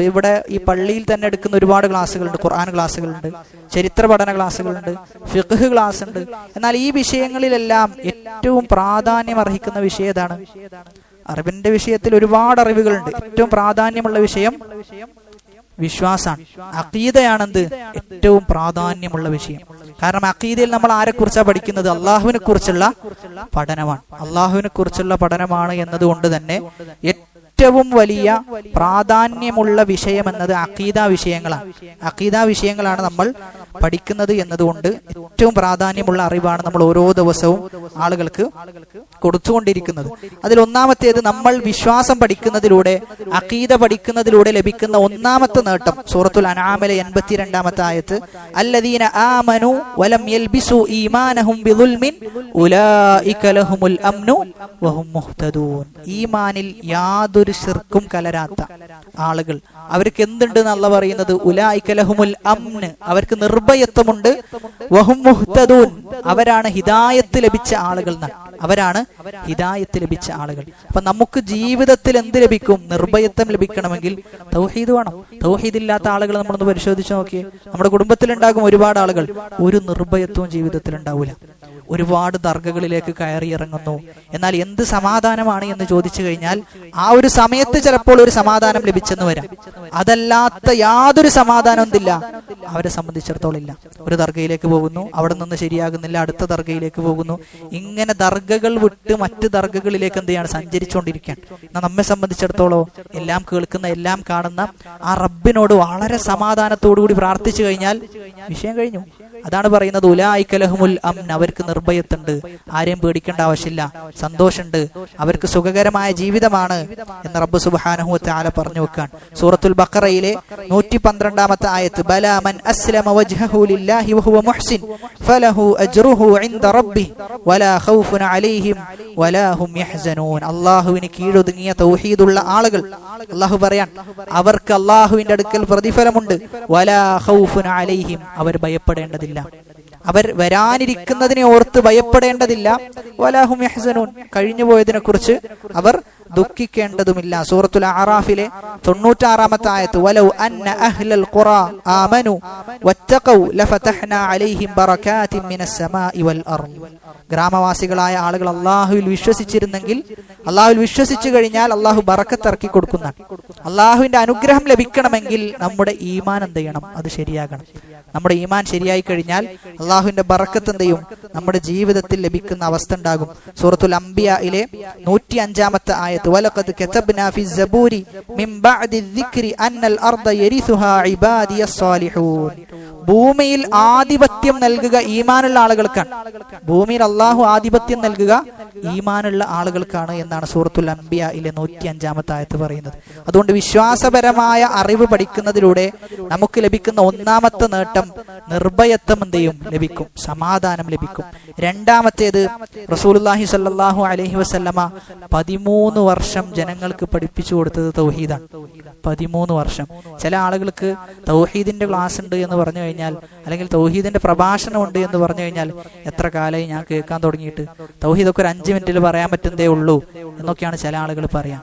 ഇവിടെ ഈ പള്ളിയിൽ തന്നെ എടുക്കുന്ന ഒരുപാട് ക്ലാസ്സുകളുണ്ട്. ഖുർആൻ ക്ലാസ്സുകളുണ്ട്, ചരിത്ര പഠന ക്ലാസ്സുകളുണ്ട്, ഫിഖ്ഹ് ക്ലാസ് ഉണ്ട്. എന്നാൽ ഈ വിഷയങ്ങളിലെല്ലാം ഏറ്റവും പ്രാധാന്യം അർഹിക്കുന്ന വിഷയം ഏതാണ്? അറിവിന്റെ വിഷയത്തിൽ ഒരുപാട് അറിവുകളുണ്ട്. ഏറ്റവും പ്രാധാന്യമുള്ള വിഷയം വിശ്വാസാണ്, അഖീദയാണെന്ത് ഏറ്റവും പ്രാധാന്യമുള്ള വിഷയം. കാരണം അഖീദയിൽ നമ്മൾ ആരെക്കുറിച്ചാണ് പഠിക്കുന്നത്? അള്ളാഹുവിനെ കുറിച്ചുള്ള പഠനമാണ്. അള്ളാഹുവിനെ കുറിച്ചുള്ള പഠനമാണ് എന്നതുകൊണ്ട് തന്നെ ഏറ്റവും വലിയ പ്രാധാന്യമുള്ള വിഷയം എന്നത് അഖീദാ വിഷയങ്ങളാണ്. അഖീദാ വിഷയങ്ങളാണ് നമ്മൾ പഠിക്കുന്നത് എന്നതുകൊണ്ട് ഏറ്റവും പ്രാധാന്യമുള്ള അറിവാണ് നമ്മൾ ഓരോ ദിവസവും ആളുകൾക്ക് കൊടുത്തുകൊണ്ടിരിക്കുന്നത്. അതിൽ ഒന്നാമത്തേത്, നമ്മൾ വിശ്വാസം പഠിക്കുന്നതിലൂടെ, അഖീദ പഠിക്കുന്നതിലൂടെ ലഭിക്കുന്ന ഒന്നാമത്തെ നേട്ടം സൂറത്തുൽ അൻആമിലെ 82-ാമത്തെ ആയത്ത്, അല്ലദീന ആമനു വലം യൽബിസു ഈമാനഹും ബിദുൽമിൻ ഉലൈക ലഹുമുൽ അംനു വഹും മുഹ്തദൂൻ. ഈമാനിൽ യാതൊരു ശിർക്കും കലരാത്ത ആളുകൾ, അവർക്ക് എന്തുണ്ട് എന്നല്ല പറയുന്നത്, ഉലൈക ലഹുമുൽ അംന്, അവർക്ക് നിർഭയത്വമുണ്ട്, വഹും മുഹ്തദൂൻ, അവരാണ് ഹിദായത്ത് ലഭിച്ച ആളുകൾ. അവരാണ് ഹിദായത്ത് ലഭിച്ച ആളുകൾ. അപ്പൊ നമുക്ക് ജീവിതത്തിൽ എന്ത് ലഭിക്കും? നിർഭയത്വം ലഭിക്കണമെങ്കിൽ തൗഹീദ് വേണം. തൗഹീദ് ഇല്ലാത്ത ആളുകൾ നമ്മളൊന്ന് പരിശോധിച്ച് നോക്കിയേ. നമ്മുടെ കുടുംബത്തിലുണ്ടാകും ഒരുപാട് ആളുകൾ, ഒരു നിർഭയത്വവും ജീവിതത്തിൽ ഉണ്ടാവില്ല. ഒരുപാട് ദർഗകളിലേക്ക് കയറി ഇറങ്ങുന്നു. എന്നാൽ എന്ത് സമാധാനമാണ് എന്ന് ചോദിച്ചു കഴിഞ്ഞാൽ ആ ഒരു സമയത്ത് ചിലപ്പോൾ ഒരു സമാധാനം ലഭിച്ചെന്ന് വരാം. അതല്ലാത്ത യാതൊരു സമാധാനവും ഇല്ല അവരെ സംബന്ധിച്ചിടത്തോളം ഇല്ല. ഒരു ദർഗയിലേക്ക് പോകുന്നു, അവിടെ നിന്ന് ശരിയാകുന്നില്ല, അടുത്ത ദർഗയിലേക്ക് പോകുന്നു. ഇങ്ങനെ ദർഗകൾ വിട്ട് മറ്റ് ദർഗകളിലേക്ക് എന്ത് ചെയ്യാണ്? സഞ്ചരിച്ചുകൊണ്ടിരിക്കുകയാണ്. എന്നാൽ നമ്മെ സംബന്ധിച്ചിടത്തോളം എല്ലാം കേൾക്കുന്ന എല്ലാം കാണുന്ന ആ റബ്ബിനോട് വളരെ സമാധാനത്തോടുകൂടി പ്രാർത്ഥിച്ചു കഴിഞ്ഞാൽ വിഷയം കഴിഞ്ഞു. അതാണ് പറയുന്നത് ഉലൈക ലഹുമുൽ അംൻ, അവർക്ക് നിർഭയത്തുണ്ട്, ആരെയും പേടിക്കേണ്ട ആവശ്യമില്ല, സന്തോഷമുണ്ട്, അവർക്ക് സുഖകരമായ ജീവിതമാണ് എന്ന് റബ്ബ് സുബ്ഹാനഹു വ തആല പറഞ്ഞു വെക്കാൻ. സൂറത്തുൽ ബഖറയിലെ 112-ാമത്തെ ആയത്ത്, ബലാ മൻ അസ്ലമ വജ്ഹഹു ലില്ലാഹി വഹുവ മുഹ്സിൻ ഫലഹു അജ്റുഹു ഇൻദ റബ്ബി വലാ ഖൗഫുൻ അലൈഹിം വലാ ഹും യഹ്സനൂൻ. അല്ലാഹുവിന് കീഴൊതുങ്ങിയ തൗഹീദുള്ള ആളുകൾ, അല്ലാഹു പറയാൻ, അവർക്ക് അല്ലാഹുവിന്റെ അടുക്കൽ പ്രതിഫലമുണ്ട്. വലാ ഖൗഫുൻ അലൈഹിം, അവർ ഭയപ്പെടേണ്ടതില്ല, അവർ വരാനിരിക്കുന്നതിനെ ഓർത്ത് ഭയപ്പെടേണ്ടതില്ല. വലാഹും യഹ്സനൂൻ, കഴിഞ്ഞു പോയതിനെ കുറിച്ച് അവർ ദുഃഖിക്കേണ്ടതുമില്ല. സൂറത്തുൽ അഅറാഫിലെ 96-ാമത്തെ ആയത്ത്, വലൗ അന്ന അഹ്ലൽ ഖുറാ ആമനു വത്തഖൗ ലഫതഹ്നാ അലൈഹിം ബറകാതിൻ മിനസ് സമാഇ വൽ അർദ്. ഗ്രാമവാസികളായ ആളുകൾ അല്ലാഹുവിൽ വിശ്വസിച്ചിരുന്നെങ്കിൽ, അല്ലാഹുവിൽ വിശ്വസിച്ചു കഴിഞ്ഞാൽ അല്ലാഹു ബറക്കത്ത് ഇറക്കി കൊടുക്കുന്നതാണ്. അല്ലാഹുവിന്റെ അനുഗ്രഹം ലഭിക്കണമെങ്കിൽ നമ്മുടെ ഈമാൻ എന്ത് ചെയ്യണം? അത് ശരിയാകണം. നമ്മുടെ ഈമാൻ ശരിയായി കഴിഞ്ഞാൽ അള്ളാഹുവിന്റെ ബറക്കത്ത് എന്ത് ചെയ്യും? നമ്മുടെ ജീവിതത്തിൽ ലഭിക്കുന്ന അവസ്ഥ ഉണ്ടാകും. സൂറത്തുൽ അംബിയായിലെ 105-ാമത്തെ ആയത്ത്, വലഖദ് കതബ്നാ ഫി സബൂരി മിൻ ബഅദി ദിക്രി അന്നൽ അർദ യരിസുഹാ ഇബാദിയസ് സാലിഹൂൻ. ഭൂമിയിൽ ആധിപത്യം നൽകുക ഈമാനുള്ള ആളുകൾക്കാണ്. ഭൂമിയിൽ അള്ളാഹു ആധിപത്യം നൽകുക ഈമാനുള്ള ആളുകൾക്കാണ് എന്നാണ് സൂറത്തുൽ അംബിയായിലെ 105-ാമത്തെ ആയത്ത് പറയുന്നത്. അതുകൊണ്ട് വിശ്വാസപരമായ അറിവ് പഠിക്കുന്നതിലൂടെ നമുക്ക് ലഭിക്കുന്ന ഒന്നാമത്തെ നേട്ടം നിർഭയത്വം എന്ത് ചെയ്യും? ലഭിക്കും, സമാധാനം ലഭിക്കും. രണ്ടാമത്തേത്, റസൂലുള്ളാഹി സ്വല്ലല്ലാഹു അലൈഹി വസല്ലമ 13 വർഷം ജനങ്ങൾക്ക് പഠിപ്പിച്ചു കൊടുത്തത് തൗഹീദാണ്. 13 വർഷം. ചില ആളുകൾക്ക് തൗഹീദിന്റെ ക്ലാസ് ഉണ്ട് എന്ന് പറഞ്ഞു കഴിഞ്ഞാൽ, അല്ലെങ്കിൽ തൗഹീദിന്റെ പ്രഭാഷണം ഉണ്ട് എന്ന് പറഞ്ഞു കഴിഞ്ഞാൽ, എത്ര കാലമായി ഞാൻ കേൾക്കാൻ തുടങ്ങിയിട്ട്, തൗഹീദൊക്കെ ഒരു 5 മിനിറ്റിൽ പറയാൻ പറ്റുന്നതേ ഉള്ളൂ എന്നൊക്കെയാണ് ചില ആളുകൾ പറയാം.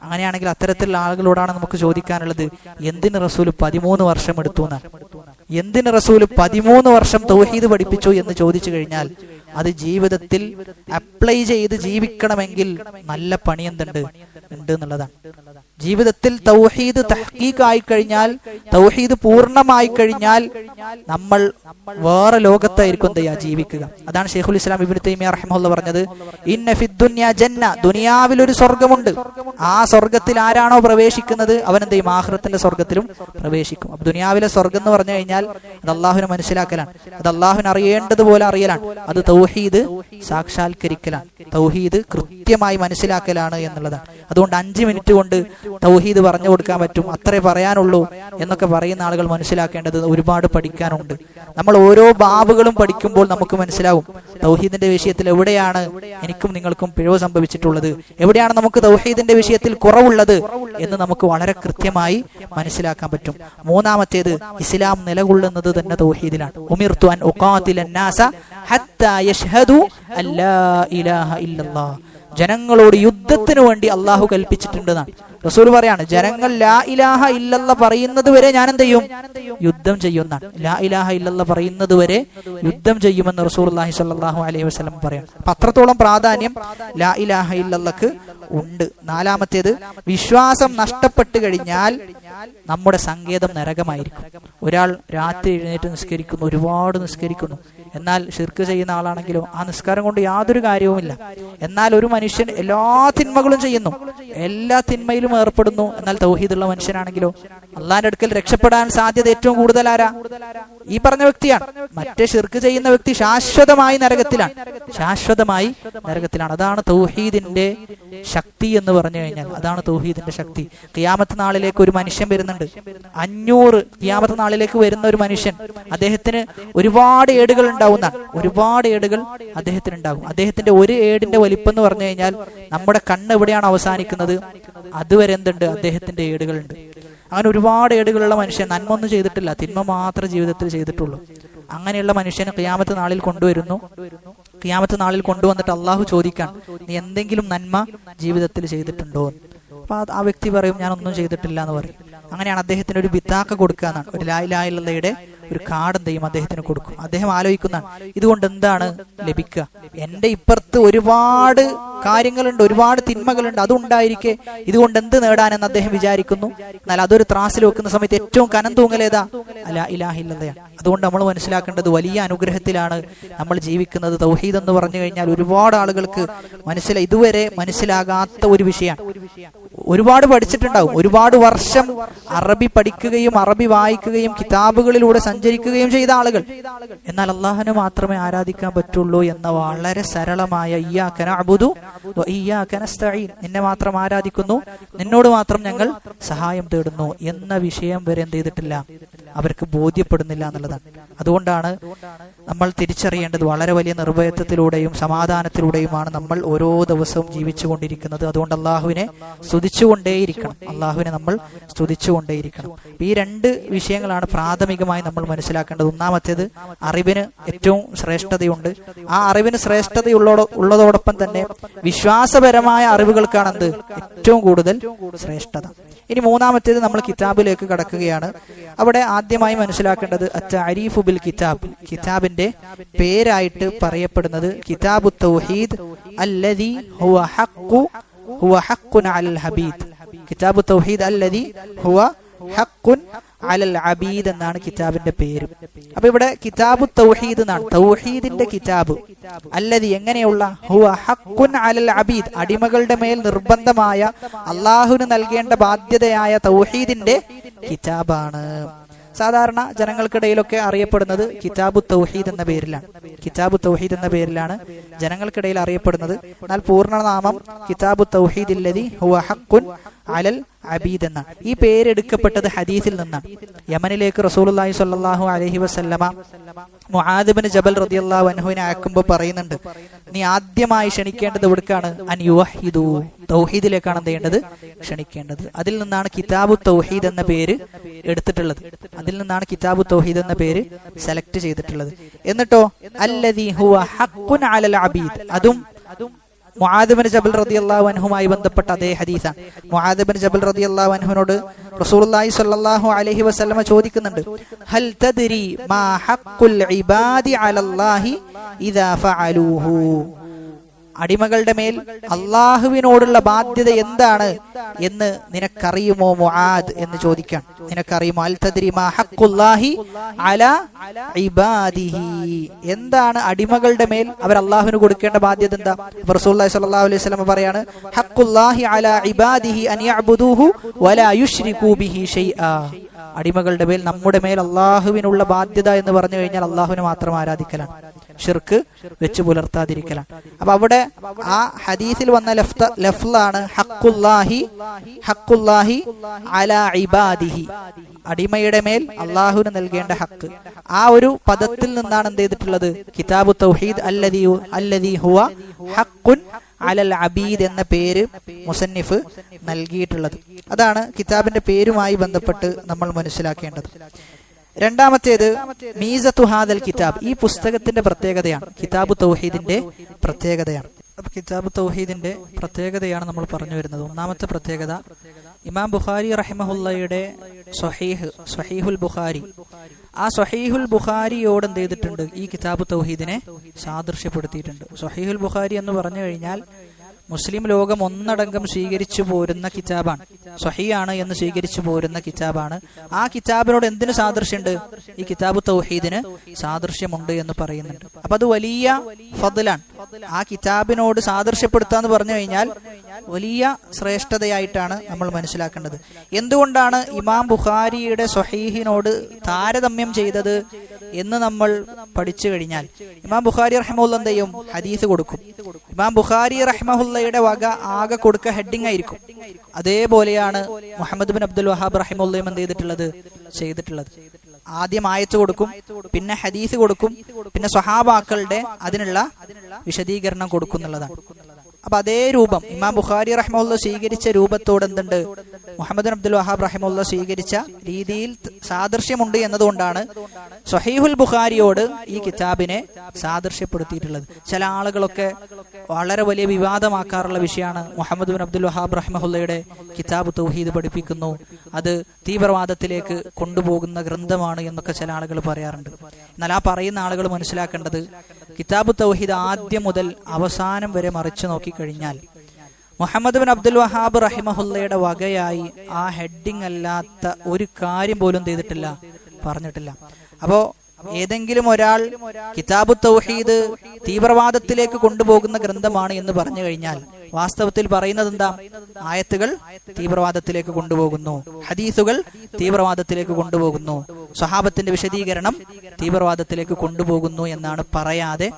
അങ്ങനെയാണെങ്കിൽ അത്തരത്തിലുള്ള ആളുകളോടാണ് നമുക്ക് ചോദിക്കാനുള്ളത്, എന്തിന് റസൂൽ 13 വർഷം എടുത്തു എന്നാണ്? എന്തിന് റസൂൽ 13 വർഷം തൗഹീദ് പഠിപ്പിച്ചു എന്ന് ചോദിച്ചു കഴിഞ്ഞാൽ, അത് ജീവിതത്തിൽ അപ്ലൈ ചെയ്ത് ജീവിക്കണമെങ്കിൽ നല്ല പണി എന്തുണ്ട് എന്നുള്ളതാണ്. ജീവിതത്തിൽ തൗഹീദ് തഹ്ഖീഖ് ആയി കഴിഞ്ഞാൽ, തൗഹീദ് പൂർണ്ണമായി കഴിഞ്ഞാൽ നമ്മൾ വേറെ ലോകത്തായിരിക്കും എന്ത് ചെയ്യുക? ജീവിക്കുക. അതാണ് ശൈഖുൽ ഇസ്ലാം ഇബ്നു തൈമിയ്യ റഹിമഹുല്ലാഹ് പറഞ്ഞത്, ഇന്ന ഫിദ് ദുനിയ ജന്ന, ദുനിയാവിൽ ഒരു സ്വർഗ്ഗമുണ്ട്. ആ സ്വർഗ്ഗത്തിൽ ആരാണോ പ്രവേശിക്കുന്നത് അവൻ എന്ത് ചെയ്യും? ആഖിറത്തിന്റെ സ്വർഗ്ഗത്തിലും പ്രവേശിക്കും. അപ്പൊ ദുനിയാവിലെ സ്വർഗ്ഗം എന്ന് പറഞ്ഞു കഴിഞ്ഞാൽ അത് അള്ളാഹുവിനെ മനസ്സിലാക്കലാണ്, അത് അള്ളാഹുവിനെ അറിയേണ്ടതുപോലെ അറിയലാണ്, അത് തൗഹീദ് സാക്ഷാത്കരിക്കലാണ്, തൗഹീദ് കൃത്യമായി മനസ്സിലാക്കലാണ് എന്നുള്ളതാണ്. അതുകൊണ്ട് 5 മിനിറ്റ് കൊണ്ട് തൗഹീദ് പറഞ്ഞു കൊടുക്കാൻ പറ്റും, അത്രേ പറയാനുള്ളൂ എന്നൊക്കെ പറയുന്ന ആളുകൾ മനസ്സിലാക്കേണ്ടത് ഒരുപാട് പഠിക്കാനുണ്ട്. നമ്മൾ ഓരോ ബാബുകളും പഠിക്കുമ്പോൾ നമുക്ക് മനസ്സിലാവും തൗഹീദിന്റെ വിഷയത്തിൽ എവിടെയാണ് എനിക്കും നിങ്ങൾക്കും പിഴവ് സംഭവിച്ചിട്ടുള്ളത്, എവിടെയാണ് നമുക്ക് തൗഹീദിന്റെ വിഷയത്തിൽ കുറവുള്ളത് എന്ന് നമുക്ക് വളരെ കൃത്യമായി മനസ്സിലാക്കാൻ പറ്റും. മൂന്നാമത്തേത്, ഇസ്ലാം നിലകൊള്ളുന്നത് തന്നെ തൗഹീദിലാണ്. ഉമിർതു അൻ ഉഖാതില നാസ ഹത്താ യശ്ഹദു അല്ലാ ഇലാഹ ഇല്ലല്ലാഹ്. ജനങ്ങളോട് യുദ്ധത്തിന് വേണ്ടി അള്ളാഹു കൽപ്പിച്ചിട്ടുണ്ടെന്നാണ് റസൂൽ പറയാണ്. ജനങ്ങൾ ലാ ഇലാഹ ഇല്ലല്ലാ പറയുന്നത് വരെ ഞാൻ എന്ത് ചെയ്യും? യുദ്ധം ചെയ്യുന്നതാണ്. ലാ ഇലാഹ ഇല്ലല്ലാ പറയുന്നത് വരെ യുദ്ധം ചെയ്യുമെന്ന് റസൂലുള്ളാഹി സ്വല്ലല്ലാഹു അലൈഹി വസല്ലം പറയാണ്. അത്രത്തോളം പ്രാധാന്യം ലാ ഇലാഹ ഇല്ലല്ലാഹ്ക്ക് ഉണ്ട്. നാലാമത്തേത്, വിശ്വാസം നഷ്ടപ്പെട്ടു കഴിഞ്ഞാൽ നമ്മുടെ സങ്കേതം നരകമായിരിക്കും. ഒരാൾ രാത്രി എഴുന്നേറ്റ് നിസ്കരിക്കുന്നു, ഒരുപാട് നിസ്കരിക്കുന്നു, എന്നാൽ ശിർക്ക് ചെയ്യുന്ന ആളാണെങ്കിലോ ആ നിസ്കാരം കൊണ്ട് യാതൊരു കാര്യവുമില്ല. എന്നാൽ ഒരു മനുഷ്യൻ എല്ലാ തിന്മകളും ചെയ്യുന്നു, എല്ലാ തിന്മയിലും ഏർപ്പെടുന്നു, എന്നാൽ തൗഹീദുള്ള മനുഷ്യനാണെങ്കിലോ അള്ളാന്റെ അടുക്കൽ രക്ഷപ്പെടാൻ സാധ്യത ഏറ്റവും കൂടുതൽ ആരാ? ഈ പറഞ്ഞ വ്യക്തിയാണ്. മറ്റേ ശിർക്ക് ചെയ്യുന്ന വ്യക്തി ശാശ്വതമായി നരകത്തിലാണ്, ശാശ്വതമായി നരകത്തിലാണ്. അതാണ് തൗഹീദിന്റെ ശക്തി എന്ന് പറഞ്ഞു കഴിഞ്ഞാൽ, അതാണ് തൗഹീദിന്റെ ശക്തി. ഖിയാമത്ത് നാളിലേക്ക് ഒരു മനുഷ്യൻ വരുന്നുണ്ട്, 500 ഖിയാമത്ത് നാളിലേക്ക് വരുന്ന ഒരു മനുഷ്യൻ, അദ്ദേഹത്തിന് ഒരുപാട് ഏടുകൾ ഉണ്ടാവുന്ന, ഒരുപാട് ഏടുകൾ അദ്ദേഹത്തിന് ഉണ്ടാകും. അദ്ദേഹത്തിന്റെ ഒരു ഏടിന്റെ വലിപ്പം എന്ന് പറഞ്ഞു കഴിഞ്ഞാൽ നമ്മുടെ കണ്ണ് എവിടെയാണ് അവസാനിക്കുന്നത് അതുവരെ എന്തുണ്ട്? അദ്ദേഹത്തിന്റെ ഏടുകളുണ്ട്. അങ്ങനെ ഒരുപാട് ഏടുകളുള്ള മനുഷ്യൻ, നന്മ ഒന്നും ചെയ്തിട്ടില്ല, തിന്മ മാത്രമേ ജീവിതത്തിൽ ചെയ്തിട്ടുള്ളൂ. അങ്ങനെയുള്ള മനുഷ്യനെ ഖിയാമത്ത് നാളിൽ കൊണ്ടുവരുന്നു. ഖിയാമത്ത് നാളിൽ കൊണ്ടുവന്നിട്ട് അള്ളാഹു ചോദിക്കാൻ, നീ എന്തെങ്കിലും നന്മ ജീവിതത്തിൽ ചെയ്തിട്ടുണ്ടോ? അപ്പൊ ആ വ്യക്തി പറയും, ഞാൻ ഒന്നും ചെയ്തിട്ടില്ല എന്ന് പറയും. അങ്ങനെയാണ് അദ്ദേഹത്തിന് ഒരു ബിത്താക്ക കൊടുക്കുക എന്നാണ്, ഒരു ലാ ഇലാഹ ഇല്ലല്ലയുടെ ഒരു കാർഡ് എന്ത് ചെയ്യും അദ്ദേഹത്തിന് കൊടുക്കും. അദ്ദേഹം ആലോചിക്കുന്നതാണ്, ഇതുകൊണ്ട് എന്താണ് ലഭിക്കുക? എന്റെ ഇപ്പുറത്ത് ഒരുപാട് കാര്യങ്ങളുണ്ട്, ഒരുപാട് തിന്മകളുണ്ട്, അതുണ്ടായിരിക്കെ ഇതുകൊണ്ട് എന്ത് നേടാനെന്ന് അദ്ദേഹം വിചാരിക്കുന്നു. എന്നാൽ അതൊരു ത്രാസിൽ വെക്കുന്ന സമയത്ത് ഏറ്റവും കനം തൂങ്ങലേതാ? ലാ ഇലാഹ ഇല്ലല്ലയാണ്. അതുകൊണ്ട് നമ്മൾ മനസ്സിലാക്കേണ്ടത് വലിയ അനുഗ്രഹത്തിലാണ് നമ്മൾ ജീവിക്കുന്നത്. തൗഹീദ് എന്ന് പറഞ്ഞു കഴിഞ്ഞാൽ ഒരുപാട് ആളുകൾക്ക് ഇതുവരെ മനസ്സിലാകാത്ത ഒരു വിഷയമാണ്. ഒരുപാട് പഠിച്ചിട്ടുണ്ടാവും, ഒരുപാട് വർഷം അറബി പഠിക്കുകയും അറബി വായിക്കുകയും കിതാബുകളിലൂടെ സഞ്ചരിക്കുകയും ചെയ്ത ആളുകൾ. എന്നാൽ അള്ളാഹുവിനെ മാത്രമേ ആരാധിക്കാൻ പറ്റുള്ളൂ എന്ന വളരെ സരളമായ ഇയ്യാക നഅ്ബുദു വ ഇയ്യാക നസ്തഈൻ, നിന്നെ മാത്രം ആരാധിക്കുന്നു, നിന്നോട് മാത്രം ഞങ്ങൾ സഹായം തേടുന്നു എന്ന വിഷയം വരെ എന്ത് ചെയ്തിട്ടില്ല, അവർക്ക് ബോധ്യപ്പെടുന്നില്ല എന്നുള്ളതാണ്. അതുകൊണ്ടാണ് നമ്മൾ തിരിച്ചറിയേണ്ടത്, വളരെ വലിയ നിർഭയത്വത്തിലൂടെയും സമാധാനത്തിലൂടെയുമാണ് നമ്മൾ ഓരോ ദിവസവും ജീവിച്ചു കൊണ്ടിരിക്കുന്നത്. അതുകൊണ്ട് അള്ളാഹുവിനെ സ്തുതിച്ചുകൊണ്ടേയിരിക്കണം, അള്ളാഹുവിനെ നമ്മൾ സ്തുതിച്ചുകൊണ്ടേയിരിക്കണം. ഈ രണ്ട് വിഷയങ്ങളാണ് പ്രാഥമികമായി നമ്മൾ മനസ്സിലാക്കേണ്ടത്. ഒന്നാമത്തേത്, അറിവിന് ഏറ്റവും ശ്രേഷ്ഠതയുണ്ട്. ആ അറിവിന് ശ്രേഷ്ഠതയുള്ളതോടൊപ്പം തന്നെ വിശ്വാസപരമായ അറിവുകൾക്കാണ് എന്ത് ഏറ്റവും കൂടുതൽ ശ്രേഷ്ഠത. ഇനി മൂന്നാമത്തേത്, നമ്മൾ കിതാബിലേക്ക് കടക്കുകയാണ്. അവിടെ ആദ്യമായി മനസ്സിലാക്കേണ്ടത് അത്തഅരീഫു ബിൽ കിതാബ്, കിതാബിന്റെ പേരായിട്ട് പറയപ്പെടുന്നത് കിതാബു തൗഹീദ് അല്ലദി ഹുവ ഹഖ്ഖുൻ അലൽ ഹബീദ്. കിതാബു തൗഹീദ് അല്ലദി ഹുവ ഹഖ്ഖുൻ അലൽ അബീദ് എന്നാണ് കിതാബിന്റെ പേര്. അപ്പൊ ഇവിടെ കിതാബു തൗഹീദ് എന്നാണ്, തൗഹീദിന്റെ കിതാബ്. അല്ലദി എങ്ങനെയുള്ള, ഹുവ ഹഖ്ഖുൻ അലൽ അബീദ്, അടിമകളുടെ മേൽ നിർബന്ധമായ അള്ളാഹുവിന് നൽകേണ്ട ബാധ്യതയായ തൗഹീദിന്റെ കിതാബാണ്. സാധാരണ ജനങ്ങൾക്കിടയിലൊക്കെ അറിയപ്പെടുന്നത് കിതാബു തൗഹീദ് എന്ന പേരിലാണ്. കിതാബു തൗഹീദ് എന്ന പേരിലാണ് ജനങ്ങൾക്കിടയിൽ അറിയപ്പെടുന്നത്. എന്നാൽ പൂർണ്ണനാമം കിതാബു തൗഹീദ് അല്ലദി ഹുവ ഹഖ്ഖുൻ അലൽ അബീദ് എന്നാണ്. ഈ പേരെടുക്കപ്പെട്ടത് ഹദീസിൽ നിന്നാണ്. യമനിലേക്ക് റസൂലുള്ളാഹി സ്വല്ലല്ലാഹു അലൈഹി വസല്ലമ മുആദ് ഇബ്നു ജബൽ റളിയല്ലാഹു അൻഹുവിനെ അയക്കുമ്പോൾ പറയുന്നുണ്ട്, നീ ആദ്യമായി ക്ഷണിക്കേണ്ടത് എവിടേക്കാണ്? അൻ യുവഹിദു, തൗഹീദിലേക്കാണ് എന്ത് ചെയ്യേണ്ടത്? ക്ഷണിക്കേണ്ടത്. അതിൽ നിന്നാണ് കിതാബു തൗഹീദ് എന്ന പേര് എടുത്തിട്ടുള്ളത്. അതിൽ നിന്നാണ് കിതാബു തൗഹീദ് എന്ന പേര് സെലക്ട് ചെയ്തിട്ടുള്ളത്. എന്നിട്ടോ അല്ലദീ ഹുവ ഹഖ്ഖുൻ അലൽ അബീദ്, അതും മുആദ് ഇബ്നു ജബൽ റളിയല്ലാഹു അൻഹുമായി ബന്ധപ്പെട്ട അതേ ഹദീസാണ്. മുആദ് ഇബ്നു ജബൽ റളിയല്ലാഹു അൻഹുവിനോട് റസൂലുള്ളാഹി സ്വല്ലല്ലാഹു അലൈഹി വസല്ലമ ചോദിക്കുന്നുണ്ട്, ഹൽ തദ്രി മാ ഹഖ്ഖുൽ ഇബാദി അലല്ലാഹി ഇദാ ഫഅലൂഹു, അടിമകളുടെ മേൽ അള്ളാഹുവിനോടുള്ള ബാധ്യത എന്താണ് എന്ന് നിനക്കറിയുമോ മുആദ് എന്ന് ചോദിക്കാൻ. നിനക്കറിയുമോ? അൽ തദ്രി മാ ഹഖ്ഖുല്ലാഹി അലാ ഇബാദിഹി, എന്താണ് അടിമകളുടെ മേൽ അവർ അള്ളാഹുവിന് കൊടുക്കേണ്ട ബാധ്യത എന്താ? റസൂലുള്ളാഹി സ്വല്ലല്ലാഹു അലൈഹി വസല്ലം പറയാണ്, ഹഖ്ഖുല്ലാഹി അലാ ഇബാദിഹി അൻ യഅ്ബുദൂഹു വലാ യുശ്രികൂ ബിഹി ഷൈആ, അടിമകളുടെ മേൽ, നമ്മുടെ മേൽ അള്ളാഹുവിനുള്ള ബാധ്യത എന്ന് പറഞ്ഞു കഴിഞ്ഞാൽ അള്ളാഹുവിനെ മാത്രം ആരാധിക്കലാണ്, ഷിർക്ക് വെച്ച് പുലർത്താതിരിക്കലാണ്. അപ്പൊ അവിടെ ആ ഹദീസിൽ വന്ന ലഫ്ലാണ് ഹഖ്ഖുല്ലാഹി അലാ ഇബാദിഹി, അടിമയുടെ മേൽ അള്ളാഹുവിന് നൽകേണ്ട ഹക്ക്. ആ ഒരു പദത്തിൽ നിന്നാണ് എന്ത് ചെയ്തിട്ടുള്ളത്? കിതാബു തൗഹീദ് അല്ലദീ ഹുവ ഹഖ്ഖുൻ അലൽ അബീദ് എന്ന പേര് മുസന്നിഫ് നൽകിയിട്ടുള്ളത്. അതാണ് കിതാബിന്റെ പേരുമായി ബന്ധപ്പെട്ട് നമ്മൾ മനസ്സിലാക്കേണ്ടത്. രണ്ടാമത്തേത് മീസത്തു ഹാദൽ കിതാബ്, ഈ പുസ്തകത്തിന്റെ പ്രത്യേകതയാണ്, കിതാബു തൗഹീദിന്റെ പ്രത്യേകതയാണ്. അപ്പൊ കിതാബു തൗഹീദിന്റെ പ്രത്യേകതയാണ് നമ്മൾ പറഞ്ഞു വരുന്നത്. ഒന്നാമത്തെ പ്രത്യേകത, ഇമാം ബുഖാരി റഹിമഹുല്ലയുടെ സ്വഹീഹുൽ ബുഖാരി, ആ സ്വഹീഹുൽ ബുഖാരിയോട് എന്ത് ചെയ്തിട്ടുണ്ട്? ഈ കിതാബു തൗഹീദിനെ സാദൃശ്യപ്പെടുത്തിയിട്ടുണ്ട്. സ്വഹീഹുൽ ബുഖാരി എന്ന് പറഞ്ഞു കഴിഞ്ഞാൽ മുസ്ലിം ലോകം ഒന്നടങ്കം സ്വീകരിച്ചു പോരുന്ന കിതാബാണ്, സ്വഹീഹാണ് എന്ന് സ്വീകരിച്ചു പോരുന്ന കിതാബാണ്. ആ കിതാബിനോട് എന്തിനു സാദൃശ്യമുണ്ട്? ഈ കിതാബു തൗഹീദിന് സാദൃശ്യമുണ്ട് എന്ന് പറയുന്നുണ്ട്. അപ്പൊ അത് വലിയ ഫദ്ലാണ്. ആ കിതാബിനോട് സാദൃശ്യപ്പെടുത്താന്ന് പറഞ്ഞു കഴിഞ്ഞാൽ വലിയ ശ്രേഷ്ഠതയായിട്ടാണ് നമ്മൾ മനസ്സിലാക്കേണ്ടത്. എന്തുകൊണ്ടാണ് ഇമാം ബുഖാരിയുടെ സ്വഹീഹിനോട് താരതമ്യം ചെയ്തത് എന്ന് നമ്മൾ പഠിച്ചു കഴിഞ്ഞാൽ, ഇമാം ബുഖാരി റഹിമഹുല്ല എന്ത് ചെയ്യും? ഹദീസ് കൊടുക്കും. ഇമാം ബുഖാരി റഹിമഹുല്ലയുടെ വക ആകെ കൊടുക്ക ഹെഡിങ് ആയിരിക്കും. അതേപോലെയാണ് മുഹമ്മദ് ബിൻ അബ്ദുൽ വഹാബ് റഹിമഹുല്ലയും എന്ത് ചെയ്തിട്ടുള്ളത്? ആദ്യം ആയത്ത് കൊടുക്കും, പിന്നെ ഹദീസ് കൊടുക്കും, പിന്നെ സ്വഹാബാക്കളുടെ അതിനുള്ള വിശദീകരണം കൊടുക്കുന്നുള്ളതാണ്. അപ്പൊ അതേ രൂപം ഇമാം ബുഖാരി റഹ്മത്തുള്ളാഹി സ്വീകരിച്ച രൂപത്തോട് എന്തുണ്ട്? മുഹമ്മദ് അബ്ദുൽ വഹാബ് റഹിമഹുല്ല സ്വീകരിച്ച രീതിയിൽ സാദൃശ്യമുണ്ട് എന്നതുകൊണ്ടാണ് സ്വഹീഹുൽ ബുഖാരിയോട് ഈ കിതാബിനെ സാദൃശ്യപ്പെടുത്തിയിട്ടുള്ളത്. ചില ആളുകളൊക്കെ വളരെ വലിയ വിവാദമാക്കാറുള്ള വിഷയമാണ് മുഹമ്മദ് ബിൻ അബ്ദുൽ വഹാബ് റഹിമഹുല്ലയുടെ കിതാബ് തൗഹീദ് പഠിപ്പിക്കുന്നു, അത് തീവ്രവാദത്തിലേക്ക് കൊണ്ടുപോകുന്ന ഗ്രന്ഥമാണ് എന്നൊക്കെ ചില ആളുകൾ പറയാറുണ്ട്. എന്നാൽ ആ പറയുന്ന ആളുകൾ മനസ്സിലാക്കേണ്ടത് കിതാബ് തൗഹീദ് ആദ്യം മുതൽ അവസാനം വരെ മറിച്ചു നോക്കിക്കഴിഞ്ഞാൽ മുഹമ്മദ് ബിൻ അബ്ദുൽ വഹാബ് റഹിമഹുല്ലയുടെ വകയായി ആ ഹെഡിങ് അല്ലാത്ത ഒരു കാര്യം പോലും ചെയ്തിട്ടില്ല, പറഞ്ഞിട്ടില്ല. അപ്പോ ഏതെങ്കിലും ഒരാൾ കിതാബ് തൗഹീദ് തീവ്രവാദത്തിലേക്ക് കൊണ്ടുപോകുന്ന ഗ്രന്ഥമാണ് എന്ന് പറഞ്ഞു കഴിഞ്ഞാൽ വാസ്തവത്തിൽ പറയുന്നത് എന്താ? ആയത്തുകൾ തീവ്രവാദത്തിലേക്ക് കൊണ്ടുപോകുന്നു, ഹദീസുകൾ തീവ്രവാദത്തിലേക്ക് കൊണ്ടുപോകുന്നു, സ്വഹാബത്തിന്റെ വിശദീകരണം തീവ്രവാദത്തിലേക്ക് കൊണ്ടുപോകുന്നു എന്നാണ് പറയാതെ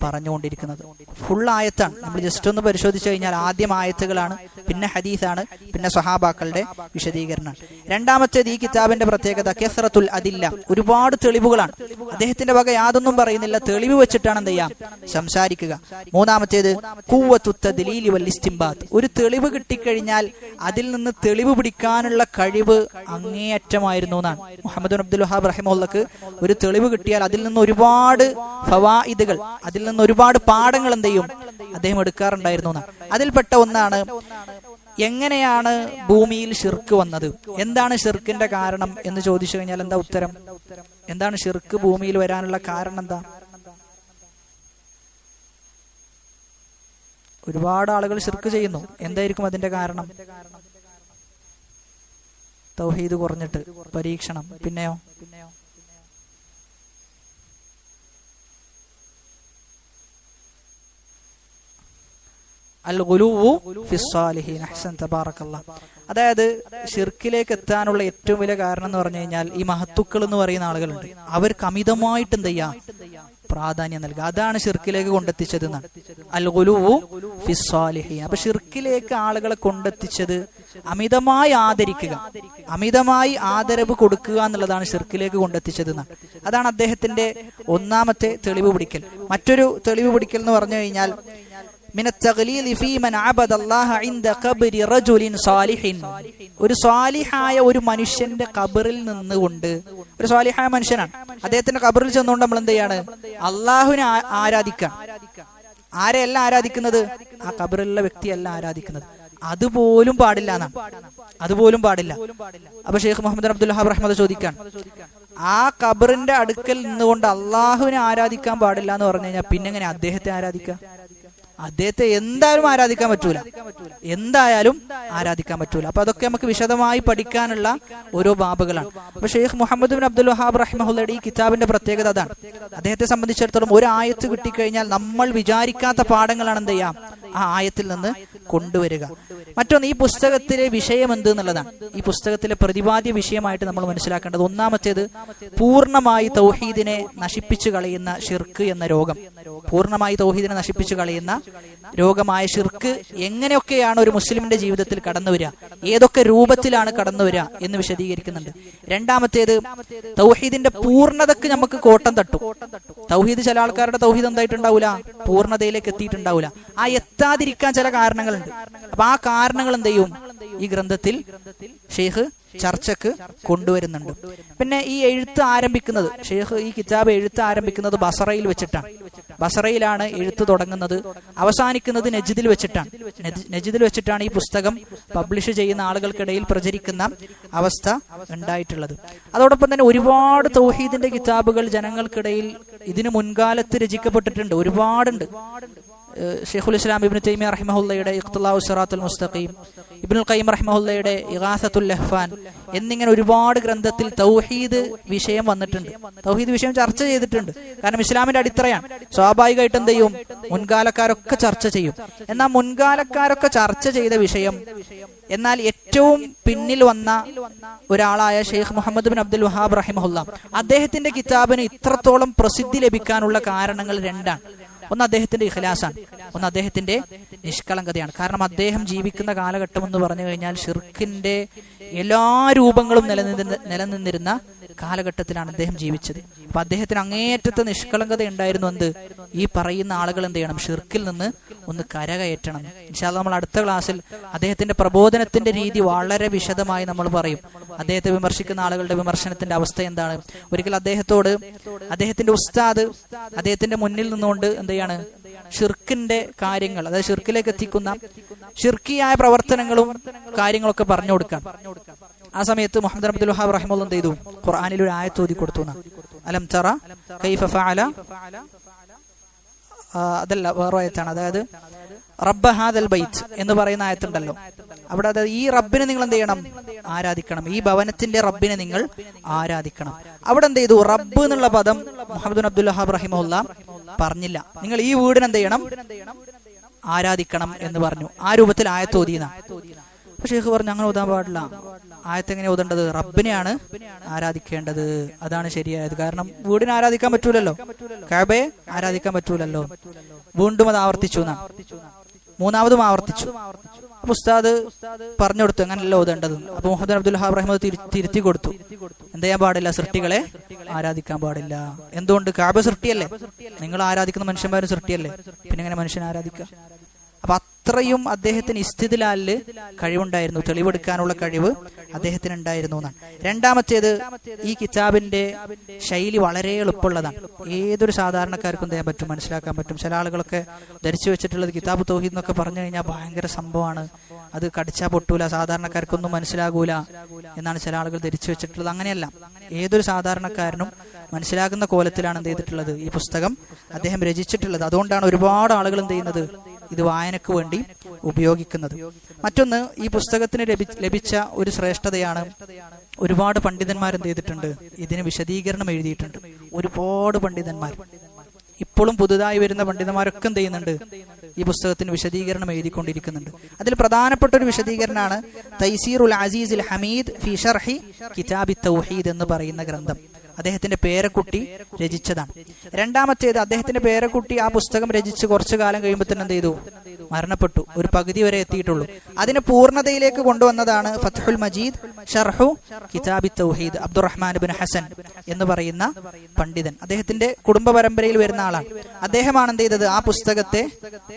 പറഞ്ഞുകൊണ്ടിരിക്കുന്നത്. ഫുൾ ആയത്താണ്. നമ്മൾ ജസ്റ്റ് ഒന്ന് പരിശോധിച്ചു കഴിഞ്ഞാൽ ആദ്യം ആയത്തുകളാണ്, പിന്നെ ഹദീസാണ്, പിന്നെ സ്വഹാബാക്കളുടെ വിശദീകരണമാണ്. രണ്ടാമത്തേത് ഈ കിതാബിന്റെ പ്രത്യേകത കസ്റത്തുൽ അദില്ല, ഒരുപാട് തെളിവുകളാണ്. അദ്ദേഹത്തിന്റെ വക യാതൊന്നും പറയുന്നില്ല, തെളിവ് വെച്ചിട്ടാണ് എന്ത് ചെയ്യാം സംസാരിക്കുക. മൂന്നാമത്തേത് ഖുവ്വത്തു തദ്ലീൽ വൽ ഇസ്തിംബാത്ത്, ഒരു തെളിവ് കിട്ടിക്കഴിഞ്ഞാൽ അതിൽ നിന്ന് തെളിവ് പിടിക്കാനുള്ള കഴിവ് അങ്ങേയറ്റമായിരുന്നു എന്നാണ്. മുഹമ്മദ് ബിൻ അബ്ദുൽ വഹാബ് റഹിമഹുല്ലക്ക് ഒരു തെളിവ് കിട്ടിയാൽ അതിൽ നിന്ന് ഒരുപാട് ഫവായിദുകൾ, അതിൽ നിന്ന് ഒരുപാട് പാഠങ്ങൾ എന്ത് ചെയ്യും അദ്ദേഹം എടുക്കാറുണ്ടായിരുന്നു എന്നാണ്. അതിൽപ്പെട്ട ഒന്നാണ് എങ്ങനെയാണ് ഭൂമിയിൽ ശിർക്ക് വന്നത്, എന്താണ് ശിർക്കിന്റെ കാരണം എന്ന് ചോദിച്ചു കഴിഞ്ഞാൽ എന്താ ഉത്തരം? എന്താണ് ശിർക്ക് ഭൂമിയിൽ വരാനുള്ള കാരണം? എന്താ? ഒരുപാട് ആളുകൾ ശിർക്ക് ചെയ്യുന്നു. എന്തായിരിക്കും അതിന്റെ കാരണം? തൗഹീദ് കുറഞ്ഞിട്ട്, പരീക്ഷണം. പിന്നെയോ അതായത് ഷിർക്കിലേക്ക് എത്താനുള്ള ഏറ്റവും വലിയ കാരണം എന്ന് പറഞ്ഞു കഴിഞ്ഞാൽ ഈ മഹത്തുക്കൾ എന്ന് പറയുന്ന ആളുകളുണ്ട്, അവർക്ക് അമിതമായിട്ട് എന്ത് ചെയ്യാ പ്രാധാന്യം നൽകുക. അതാണ് ഷിർക്കിലേക്ക് കൊണ്ടെത്തിച്ചത് എന്നാണ്. അൽ ഗുലൂഉ ഫിസ്സാലിഹീൻ. അപ്പൊ ഷിർക്കിലേക്ക് ആളുകളെ കൊണ്ടെത്തിച്ചത് അമിതമായി ആദരിക്കുക, അമിതമായി ആദരവ് കൊടുക്കുക എന്നുള്ളതാണ് ഷിർക്കിലേക്ക് കൊണ്ടെത്തിച്ചത് എന്നാണ്. അതാണ് അദ്ദേഹത്തിന്റെ ഒന്നാമത്തെ തെളിവ് പിടിക്കൽ. മറ്റൊരു തെളിവ് പിടിക്കൽ എന്ന് പറഞ്ഞു കഴിഞ്ഞാൽ ഒരു സ്വാലിഹായ ഒരു മനുഷ്യന്റെ ഖബറിൽ നിന്നുകൊണ്ട്, ഒരു സ്വാലിഹായ മനുഷ്യനാണ്, അദ്ദേഹത്തിന്റെ ഖബറിൽ ചെന്നുകൊണ്ട് നമ്മൾ എന്ത് ചെയ്യാണ്? അള്ളാഹുവിനെ ആരാധിക്കാൻ. ആരെയല്ല ആരാധിക്കുന്നത്? ആ ഖബറിലുള്ള വ്യക്തിയല്ല ആരാധിക്കുന്നത്. അതുപോലും പാടില്ല എന്നാണ്, അതുപോലും പാടില്ല. അപ്പൊ ഷെയ്ഖ് മുഹമ്മദ് അബ്ദുൽ വഹാബ് റഹ്മത്ത് ചോദിക്കാൻ, ആ ഖബറിന്റെ അടുക്കൽ നിന്നുകൊണ്ട് അള്ളാഹുവിനെ ആരാധിക്കാൻ പാടില്ല എന്ന് പറഞ്ഞു കഴിഞ്ഞാൽ പിന്നെ എങ്ങനെ അദ്ദേഹത്തെ ആരാധിക്കാം? അദ്ദേഹത്തെ എന്തായാലും ആരാധിക്കാൻ പറ്റൂല, എന്തായാലും ആരാധിക്കാൻ പറ്റൂല. അപ്പൊ അതൊക്കെ നമുക്ക് വിശദമായി പഠിക്കാനുള്ള ഓരോ ബാബുകളാണ്. അപ്പൊ ഷെയ്ഖ് മുഹമ്മദ് ബിൻ അബ്ദുൽ വഹാബ് റഹിമഹുല്ലയുടെ ഈ കിതാബിന്റെ പ്രത്യേകത അതാണ്. അദ്ദേഹത്തെ സംബന്ധിച്ചിടത്തോളം ഒരു ആയത്ത് കിട്ടിക്കഴിഞ്ഞാൽ നമ്മൾ വിചാരിക്കാത്ത പാഠങ്ങളാണ് എന്ത് ചെയ്യാം ആ ആയത്തിൽ നിന്ന് കൊണ്ടുവരിക. മറ്റൊന്ന്, ഈ പുസ്തകത്തിലെ വിഷയം എന്ത് എന്നുള്ളതാണ്. ഈ പുസ്തകത്തിലെ പ്രതിപാദ്യ വിഷയമായിട്ട് നമ്മൾ മനസ്സിലാക്കേണ്ടത് ഒന്നാമത്തേത് പൂർണ്ണമായി തൗഹീദിനെ നശിപ്പിച്ചു കളയുന്ന ഷിർക്ക് എന്ന രോഗം, പൂർണ്ണമായി തൗഹീദിനെ നശിപ്പിച്ചു കളയുന്ന രോഗമായ ഷിർക്ക് എങ്ങനെയൊക്കെയാണ് ഒരു മുസ്ലിമിന്റെ ജീവിതത്തിൽ കടന്നു വരിക, ഏതൊക്കെ രൂപത്തിലാണ് കടന്നു വരിക എന്ന് വിശദീകരിക്കുന്നുണ്ട്. രണ്ടാമത്തേത് തൗഹീദിന്റെ പൂർണ്ണതക്ക് നമുക്ക് കോട്ടം തട്ടും. തൗഹീദ്, ചില ആൾക്കാരുടെ തൗഹീദ് എന്തായിട്ടുണ്ടാവില്ല, പൂർണ്ണതയിലേക്ക് എത്തിയിട്ടുണ്ടാവില്ല. ആ എത്താതിരിക്കാൻ ചില കാരണങ്ങളുണ്ട്. അപ്പൊ ആ കാരണങ്ങൾ എന്ത് ചെയ്യും ഈ ഗ്രന്ഥത്തിൽ ഷെയ്ഖ് ചർച്ചക്ക് കൊണ്ടുവരുന്നുണ്ട്. പിന്നെ ഈ എഴുത്ത് ആരംഭിക്കുന്നത്, ഷെയ്ഖ് ഈ കിതാബ് എഴുത്ത് ആരംഭിക്കുന്നത് ബസറയിൽ വെച്ചിട്ടാണ്. ബസറയിലാണ് എഴുത്ത് തുടങ്ങുന്നത്, അവസാനിക്കുന്നത് നജിദിൽ വെച്ചിട്ടാണ്. നജിദിൽ വെച്ചിട്ടാണ് ഈ പുസ്തകം പബ്ലിഷ് ചെയ്യുന്ന ആളുകൾക്കിടയിൽ പ്രചരിക്കുന്ന അവസ്ഥ ഉണ്ടായിട്ടുള്ളത്. അതോടൊപ്പം തന്നെ ഒരുപാട് തൗഹീദിന്റെ കിതാബുകൾ ജനങ്ങൾക്കിടയിൽ ഇതിനു മുൻകാലത്ത് രചിക്കപ്പെട്ടിട്ടുണ്ട്, ഒരുപാടുണ്ട്. ഷെയ്ഖുൽ ഇസ്ലാം ഇബ്നു തൈമിയ്യ റഹിമഹുല്ലയുടെ ഇഖ്തിലാഉ സിറാത്തുൽ മുസ്തഖീം, ഇബ്നുൽ ഖയ്യിം റഹിമഹുല്ലയുടെ ഇഗാസത്തുൽ ലഹ്ഫാൻ എന്നിങ്ങനെ ഒരുപാട് ഗ്രന്ഥത്തിൽ തൗഹീദ് വിഷയം വന്നിട്ടുണ്ട്, തൗഹീദ് വിഷയം ചർച്ച ചെയ്തിട്ടുണ്ട്. കാരണം ഇസ്ലാമിന്റെ അടിത്തറയാണ്. സ്വാഭാവികമായിട്ട് എന്ത് ചെയ്യും, മുൻകാലക്കാരൊക്കെ ചർച്ച ചെയ്യും. എന്നാൽ മുൻകാലക്കാരൊക്കെ ചർച്ച ചെയ്ത വിഷയം, എന്നാൽ ഏറ്റവും പിന്നിൽ വന്ന ഒരാളായ ഷെയ്ഖ് മുഹമ്മദ് ബിൻ അബ്ദുൽ വഹാബ് റഹിമഹുല്ല, അദ്ദേഹത്തിന്റെ കിതാബിന് ഇത്രത്തോളം പ്രസിദ്ധി ലഭിക്കാനുള്ള കാരണങ്ങൾ രണ്ടാണ്. ഒന്ന് അദ്ദേഹത്തിന്റെ ഇഖ്ലാസാണ്, ഒന്ന് അദ്ദേഹത്തിന്റെ നിഷ്കളങ്കതയാണ്. കാരണം അദ്ദേഹം ജീവിക്കുന്ന കാലഘട്ടം എന്ന് പറഞ്ഞു കഴിഞ്ഞാൽ ഷിർക്കിന്റെ എല്ലാ രൂപങ്ങളും നിലനിന്നിരുന്ന കാലഘട്ടത്തിലാണ് അദ്ദേഹം ജീവിച്ചത്. അപ്പൊ അദ്ദേഹത്തിന് അങ്ങേയറ്റത്തെ നിഷ്കളങ്കത ഉണ്ടായിരുന്നു. എന്ത് ഈ പറയുന്ന ആളുകൾ എന്ത് ചെയ്യണം? ഷിർക്കിൽ നിന്ന് ഒന്ന് കരകയറ്റണം. ഇൻഷാ അല്ലാഹ് നമ്മൾ അടുത്ത ക്ലാസ്സിൽ അദ്ദേഹത്തിന്റെ പ്രബോധനത്തിന്റെ രീതി വളരെ വിശദമായി നമ്മൾ പറയും. അദ്ദേഹത്തെ വിമർശിക്കുന്ന ആളുകളുടെ വിമർശനത്തിന്റെ അവസ്ഥ എന്താണ്? ഒരിക്കൽ അദ്ദേഹത്തിന്റെ ഉസ്താദ് അദ്ദേഹത്തിന്റെ മുന്നിൽ നിന്നുകൊണ്ട് എന്ത് ചെയ്യാണ്? ഷിർക്കിന്റെ കാര്യങ്ങൾ, അതായത് ഷിർക്കിലേക്ക് എത്തിക്കുന്ന ഷിർക്കിയായ പ്രവർത്തനങ്ങളും കാര്യങ്ങളൊക്കെ പറഞ്ഞു കൊടുക്കാൻ. ആ സമയത്ത് മുഹമ്മദ് അബ്ദുൽ വഹാബ് റഹിമഹുല്ലാഹ് എന്ത് ചെയ്തു? ഖുർആനിൽ ഒരു ആയത്ത് ഓതി കൊടുത്തു. അലം തറ കൈഫ ഫഅല, അതല്ല വേറെ ആയത്താണ്. അതായത് റബ്ബ ഹാദൽ ബൈത്ത് എന്ന് പറയുന്ന ആയത്തുണ്ടല്ലോ, അവിടെ അതായത് ഈ റബ്ബിനെ നിങ്ങൾ എന്ത് ചെയ്യണം? ആരാധിക്കണം. ഈ ഭവനത്തിന്റെ റബ്ബിനെ നിങ്ങൾ ആരാധിക്കണം. അവിടെ എന്ത് ചെയ്തു? റബ്ബ് എന്നുള്ള പദം മുഹമ്മദ് അബ്ദുൽ വഹാബ് റഹിമഹുല്ലാഹ് പറഞ്ഞില്ല. നിങ്ങൾ ഈ വീടിനെ എന്ത് ചെയ്യണം? ആരാധിക്കണം എന്ന് പറഞ്ഞു. ആ രൂപത്തിൽ ആയത്ത് ഓതിയെന്ന. അപ്പൊ ഷെയ്ഖ് പറഞ്ഞു അങ്ങനെ ഓതാൻ പാടില്ല. ആയത്ത് എങ്ങനെ ഓതേണ്ടത്? റബ്ബിനെയാണ് ആരാധിക്കേണ്ടത്, അതാണ് ശരിയായത്. കാരണം വീടിനെ ആരാധിക്കാൻ പറ്റൂലല്ലോ, കഅബയെ ആരാധിക്കാൻ പറ്റൂലല്ലോ. വീണ്ടും അത് ആവർത്തിച്ചു, മൂന്നാമതും ആവർത്തിച്ചു. ഉസ്താദ് പറഞ്ഞു കൊടുത്തു അങ്ങനല്ലോ ഓതേണ്ടത്. അപ്പൊ മുഹമ്മദ് അബ്ദുൽ വഹാബ് റഹിമഹുല്ലാഹ് തിരുത്തി കൊടുത്തു. എന്ത് ചെയ്യാൻ പാടില്ല? സൃഷ്ടികളെ ആരാധിക്കാൻ പാടില്ല. എന്തുകൊണ്ട്? കഅബ സൃഷ്ടിയല്ലേ, നിങ്ങൾ ആരാധിക്കുന്ന മനുഷ്യന്മാരും സൃഷ്ടിയല്ലേ, പിന്നെ എങ്ങനെ മനുഷ്യനെ ആരാധിക്കുക? അപ്പൊ അത്രയും അദ്ദേഹത്തിന് ഇസ്തിദ്ലാലില് കഴിവുണ്ടായിരുന്നു, തെളിവെടുക്കാനുള്ള കഴിവ് അദ്ദേഹത്തിന് ഉണ്ടായിരുന്നു എന്നാണ്. രണ്ടാമത്തേത്, ഈ കിതാബിന്റെ ശൈലി വളരെ എളുപ്പമുള്ളതാണ്. ഏതൊരു സാധാരണക്കാർക്കും ചെയ്യാൻ പറ്റും, മനസ്സിലാക്കാൻ പറ്റും. ചില ആളുകളൊക്കെ ധരിച്ചു വെച്ചിട്ടുള്ളത് കിതാബ് തൗഹീദ് എന്നൊക്കെ പറഞ്ഞു കഴിഞ്ഞാൽ ഭയങ്കര സംഭവമാണ്, അത് കടിച്ചാൽ പൊട്ടൂല, സാധാരണക്കാർക്കൊന്നും മനസ്സിലാകൂല എന്നാണ് ചില ആളുകൾ ധരിച്ചു വെച്ചിട്ടുള്ളത്. അങ്ങനെയല്ല, ഏതൊരു സാധാരണക്കാരനും മനസ്സിലാകുന്ന കോലത്തിലാണ് എന്ത് ചെയ്തിട്ടുള്ളത്? ഈ പുസ്തകം അദ്ദേഹം രചിച്ചിട്ടുള്ളത്. അതുകൊണ്ടാണ് ഒരുപാട് ആളുകൾ എന്ത് ചെയ്യുന്നത്? ഇത് വായനക്ക് വേണ്ടി ഉപയോഗിക്കുന്നത്. മറ്റൊന്ന്, ഈ പുസ്തകത്തിന് ലഭിച്ച ഒരു ശ്രേഷ്ഠതയാണ്, ഒരുപാട് പണ്ഡിതന്മാർ എന്ത് ചെയ്തിട്ടുണ്ട്? ഇതിന് വിശദീകരണം എഴുതിയിട്ടുണ്ട്. ഒരുപാട് പണ്ഡിതന്മാർ, ഇപ്പോഴും പുതുതായി വരുന്ന പണ്ഡിതന്മാരൊക്കെ എന്ത് ചെയ്യുന്നുണ്ട്? ഈ പുസ്തകത്തിന് വിശദീകരണം എഴുതിക്കൊണ്ടിരിക്കുന്നുണ്ട്. അതിൽ പ്രധാനപ്പെട്ട ഒരു വിശദീകരണമാണ് തൈസീറുൽ അസീസുൽ ഹമീദ് ഫി ശർഹി കിതാബി തൗഹീദ് എന്ന് പറയുന്ന ഗ്രന്ഥം. അദ്ദേഹത്തിന്റെ പേരക്കുട്ടി രചിച്ചതാണ്. രണ്ടാമത്തേത്, അദ്ദേഹത്തിന്റെ പേരക്കുട്ടി ആ പുസ്തകം രചിച്ച് കുറച്ചു കാലം കഴിയുമ്പോൾ തന്നെ എന്ത് ചെയ്തു? മരണപ്പെട്ടു. ഒരു പകുതി വരെ എത്തിയിട്ടുള്ളൂ. അതിനെ പൂർണ്ണതയിലേക്ക് കൊണ്ടുവന്നതാണ് ഫത്ഹുൽ മജീദ് ഷർഹു കിതാബി തൗഹീദ്, അബ്ദുറഹ്മാൻ ഇബ്നു ഹസൻ എന്ന് പറയുന്ന പണ്ഡിതൻ. അദ്ദേഹത്തിന്റെ കുടുംബ പരമ്പരയിൽ വരുന്ന ആളാണ്. അദ്ദേഹമാണ് എന്ത് ചെയ്തത്? ആ പുസ്തകത്തെ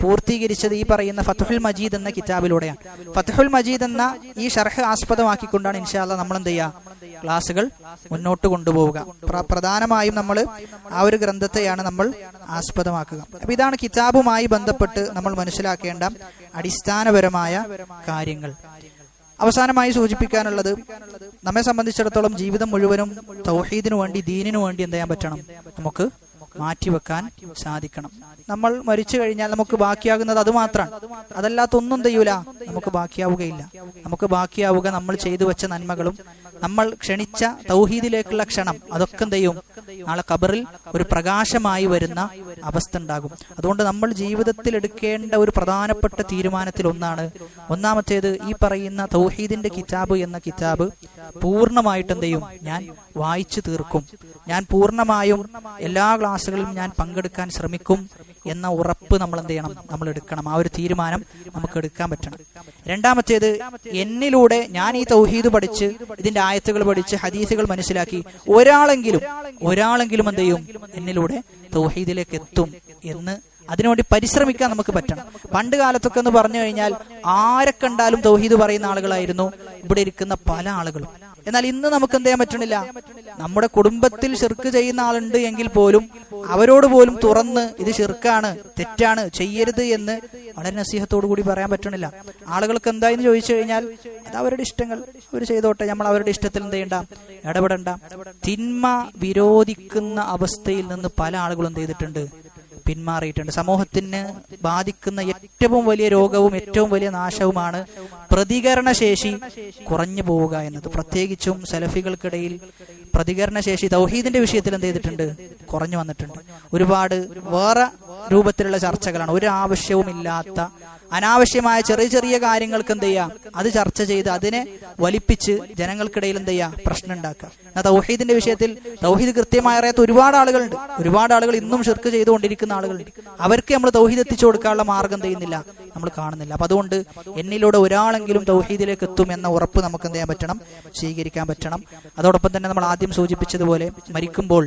പൂർത്തീകരിച്ചത് ഈ പറയുന്ന ഫത്ഹുൽ മജീദ് എന്ന കിതാബിലൂടെയാണ്. ഫത്ഹുൽ മജീദ് എന്ന ഈ ഷർഹ് ആസ്പദമാക്കിക്കൊണ്ടാണ് ഇൻഷാ അല്ലാഹ് നമ്മൾ എന്ത് ചെയ്യുക? ക്ലാസുകൾ മുന്നോട്ട് കൊണ്ടുപോവുക. പ്രധാനമായും നമ്മൾ ആ ഒരു ഗ്രന്ഥത്തെയാണ് നമ്മൾ ആസ്പദമാക്കുക. അപ്പൊ ഇതാണ് കിതാബുമായി ബന്ധപ്പെട്ട് നമ്മൾ മനസ്സിലാക്കേണ്ട അടിസ്ഥാനപരമായ കാര്യങ്ങൾ. അവസാനമായി സൂചിപ്പിക്കാനുള്ളത്, നമ്മെ സംബന്ധിച്ചിടത്തോളം ജീവിതം മുഴുവനും തൗഹീദിനു വേണ്ടി, ദീനിനു വേണ്ടി എന്ത് ചെയ്യാൻ പറ്റണം? നമുക്ക് മാറ്റിവെക്കാൻ സാധിക്കണം. നമ്മൾ മരിച്ചു കഴിഞ്ഞാൽ നമുക്ക് ബാക്കിയാകുന്നത് അത് മാത്രമാണ്. അതല്ലാത്തൊന്നും ചെയ്യൂല, നമുക്ക് ബാക്കിയാവുകയില്ല. നമുക്ക് ബാക്കിയാവുക നമ്മൾ ചെയ്തു വെച്ച നന്മകളും നമ്മൾ ക്ഷണിച്ച തൗഹീദിലേക്കുള്ള ക്ഷണം, അതൊക്കെ എന്ത് ചെയ്യും? നാളെ ഖബറിൽ ഒരു പ്രകാശമായി വരുന്ന അവസ്ഥ ഉണ്ടാകും. അതുകൊണ്ട് നമ്മൾ ജീവിതത്തിൽ എടുക്കേണ്ട ഒരു പ്രധാനപ്പെട്ട തീരുമാനത്തിൽ ഒന്നാമത്തേത് ഈ പറയുന്ന തൗഹീദിന്റെ കിതാബ് എന്ന കിതാബ് പൂർണ്ണമായിട്ട് എന്ത് ചെയ്യും? ഞാൻ വായിച്ചു തീർക്കും. ഞാൻ പൂർണ്ണമായും എല്ലാ ക്ലാസ്സുകളിലും ഞാൻ പങ്കെടുക്കാൻ ശ്രമിക്കും എന്ന ഉറപ്പ് നമ്മൾ എന്ത് ചെയ്യണം? നമ്മൾ എടുക്കണം. ആ ഒരു തീരുമാനം നമുക്ക് എടുക്കാൻ പറ്റണം. രണ്ടാമത്തേത്, എന്നിലൂടെ ഞാൻ ഈ തൗഹീദ് പഠിച്ച്, ഇതിന്റെ ആയത്തുകൾ പഠിച്ച്, ഹദീസുകൾ മനസ്സിലാക്കി ഒരാളെങ്കിലും എന്ത് ചെയ്യും? എന്നിലൂടെ തൗഹീദിലേക്ക് എത്തും എന്ന് അതിനുവേണ്ടി പരിശ്രമിക്കാൻ നമുക്ക് പറ്റണം. പണ്ട് കാലത്തൊക്കെ എന്ന് പറഞ്ഞു കഴിഞ്ഞാൽ ആരെ കണ്ടാലും തൗഹീദ് പറയുന്ന ആളുകളായിരുന്നു ഇവിടെ ഇരിക്കുന്ന പല ആളുകളും. എന്നാൽ ഇന്ന് നമുക്ക് എന്ത് ചെയ്യാൻ പറ്റണില്ല? നമ്മുടെ കുടുംബത്തിൽ ശിർക്ക് ചെയ്യുന്ന ആളുണ്ട് എങ്കിൽ പോലും അവരോട് പോലും തുറന്ന് ഇത് ശിർക്കാണ്, തെറ്റാണ്, ചെയ്യരുത് എന്ന് വളരെ നസീഹത്തോടു കൂടി പറയാൻ പറ്റണില്ല. ആളുകൾക്ക് എന്തായെന്ന് ചോദിച്ചു കഴിഞ്ഞാൽ അത് അവരുടെ ഇഷ്ടങ്ങൾ, അവർ ചെയ്തോട്ടെ, നമ്മൾ അവരുടെ ഇഷ്ടത്തിൽ എന്ത് ചെയ്യണ്ട? ഇടപെടണ്ട. തിന്മ വിരോധിക്കുന്ന അവസ്ഥയിൽ നിന്ന് പല ആളുകളും എന്ത് ചെയ്തിട്ടുണ്ട്? പിന്മാറിയിട്ടുണ്ട്. സമൂഹത്തിന് ബാധിക്കുന്ന ഏറ്റവും വലിയ രോഗവും ഏറ്റവും വലിയ നാശവുമാണ് പ്രതികരണശേഷി കുറഞ്ഞു പോവുക എന്നത്. പ്രത്യേകിച്ചും സലഫികൾക്കിടയിൽ പ്രതികരണശേഷി തൗഹീദിന്റെ വിഷയത്തിൽ എന്ത് ചെയ്തിട്ടുണ്ട്? കുറഞ്ഞു വന്നിട്ടുണ്ട്. ഒരുപാട് വേറെ രൂപത്തിലുള്ള ചർച്ചകളാണ്. ഒരു ആവശ്യവുമില്ലാത്ത അനാവശ്യമായ ചെറിയ ചെറിയ കാര്യങ്ങൾക്ക് എന്ത് ചെയ്യാം? അത് ചർച്ച ചെയ്ത് അതിനെ വലിപ്പിച്ച് ജനങ്ങൾക്കിടയിൽ എന്ത് ചെയ്യാം? പ്രശ്നം ഉണ്ടാക്കുക. തൗഹീദിന്റെ വിഷയത്തിൽ തൗഹീദ് കൃത്യമായി അറിയാത്ത ഒരുപാട് ആളുകളുണ്ട്. ഒരുപാട് ആളുകൾ ഇന്നും ഷിർക്ക് ചെയ്തുകൊണ്ടിരിക്കുന്ന ആളുകളുണ്ട്. അവർക്ക് നമ്മൾ തൗഹീദ് എത്തിച്ചു കൊടുക്കാനുള്ള മാർഗം ചെയ്യുന്നില്ല. നമ്മൾ കാണുന്നില്ല. അപ്പൊ അതുകൊണ്ട് എന്നിലൂടെ ഒരാളെങ്കിലും തൗഹീദിലേക്ക് എത്തും എന്ന ഉറപ്പ് നമുക്ക് എന്ത് ചെയ്യാൻ പറ്റണം, സ്വീകരിക്കാൻ പറ്റണം. അതോടൊപ്പം തന്നെ നമ്മൾ ആദ്യം സൂചിപ്പിച്ചതുപോലെ മരിക്കുമ്പോൾ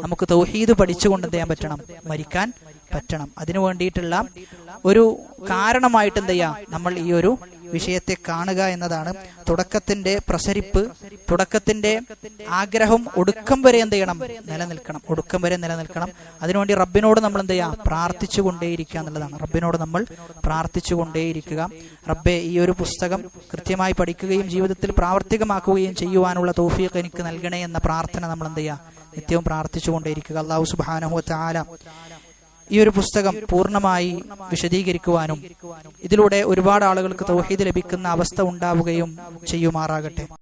നമുക്ക് തൗഹീദ് പഠിച്ചുകൊണ്ട് എന്ത് ചെയ്യാൻ പറ്റണം, മരിക്കാൻ പറ്റണം. അതിനു വേണ്ടിയിട്ടുള്ള ഒരു കാരണമായിട്ട് എന്ത് ചെയ്യാം, നമ്മൾ ഈ ഒരു വിഷയത്തെ കാണുക എന്നതാണ്. തുടക്കത്തിന്റെ പ്രസരിപ്പ്, തുടക്കത്തിന്റെ ആഗ്രഹം ഒടുക്കം വരെ എന്ത് ചെയ്യണം, നിലനിൽക്കണം, ഒടുക്കം വരെ നിലനിൽക്കണം. അതിനുവേണ്ടി റബ്ബിനോട് നമ്മൾ എന്ത് ചെയ്യുക, പ്രാർത്ഥിച്ചു കൊണ്ടേയിരിക്കുക എന്നുള്ളതാണ്. റബ്ബിനോട് നമ്മൾ പ്രാർത്ഥിച്ചു കൊണ്ടേയിരിക്കുക. റബ്ബെ, ഈ ഒരു പുസ്തകം കൃത്യമായി പഠിക്കുകയും ജീവിതത്തിൽ പ്രാവർത്തികമാക്കുകയും ചെയ്യുവാനുള്ള തൗഫീഖ് എനിക്ക് നൽകണേ എന്ന പ്രാർത്ഥന നമ്മൾ എന്ത് ചെയ്യുക, നിത്യവും പ്രാർത്ഥിച്ചു കൊണ്ടേയിരിക്കുക. അല്ലാഹു സുബ്ഹാനഹു വ തആല ഈ ഒരു പുസ്തകം പൂർണ്ണമായി വിശദീകരിക്കുവാനും ഇതിലൂടെ ഒരുപാട് ആളുകൾക്ക് തൗഹീദ് ലഭിക്കുന്ന അവസ്ഥ ഉണ്ടാവുകയും ചെയ്യുമാറാകട്ടെ.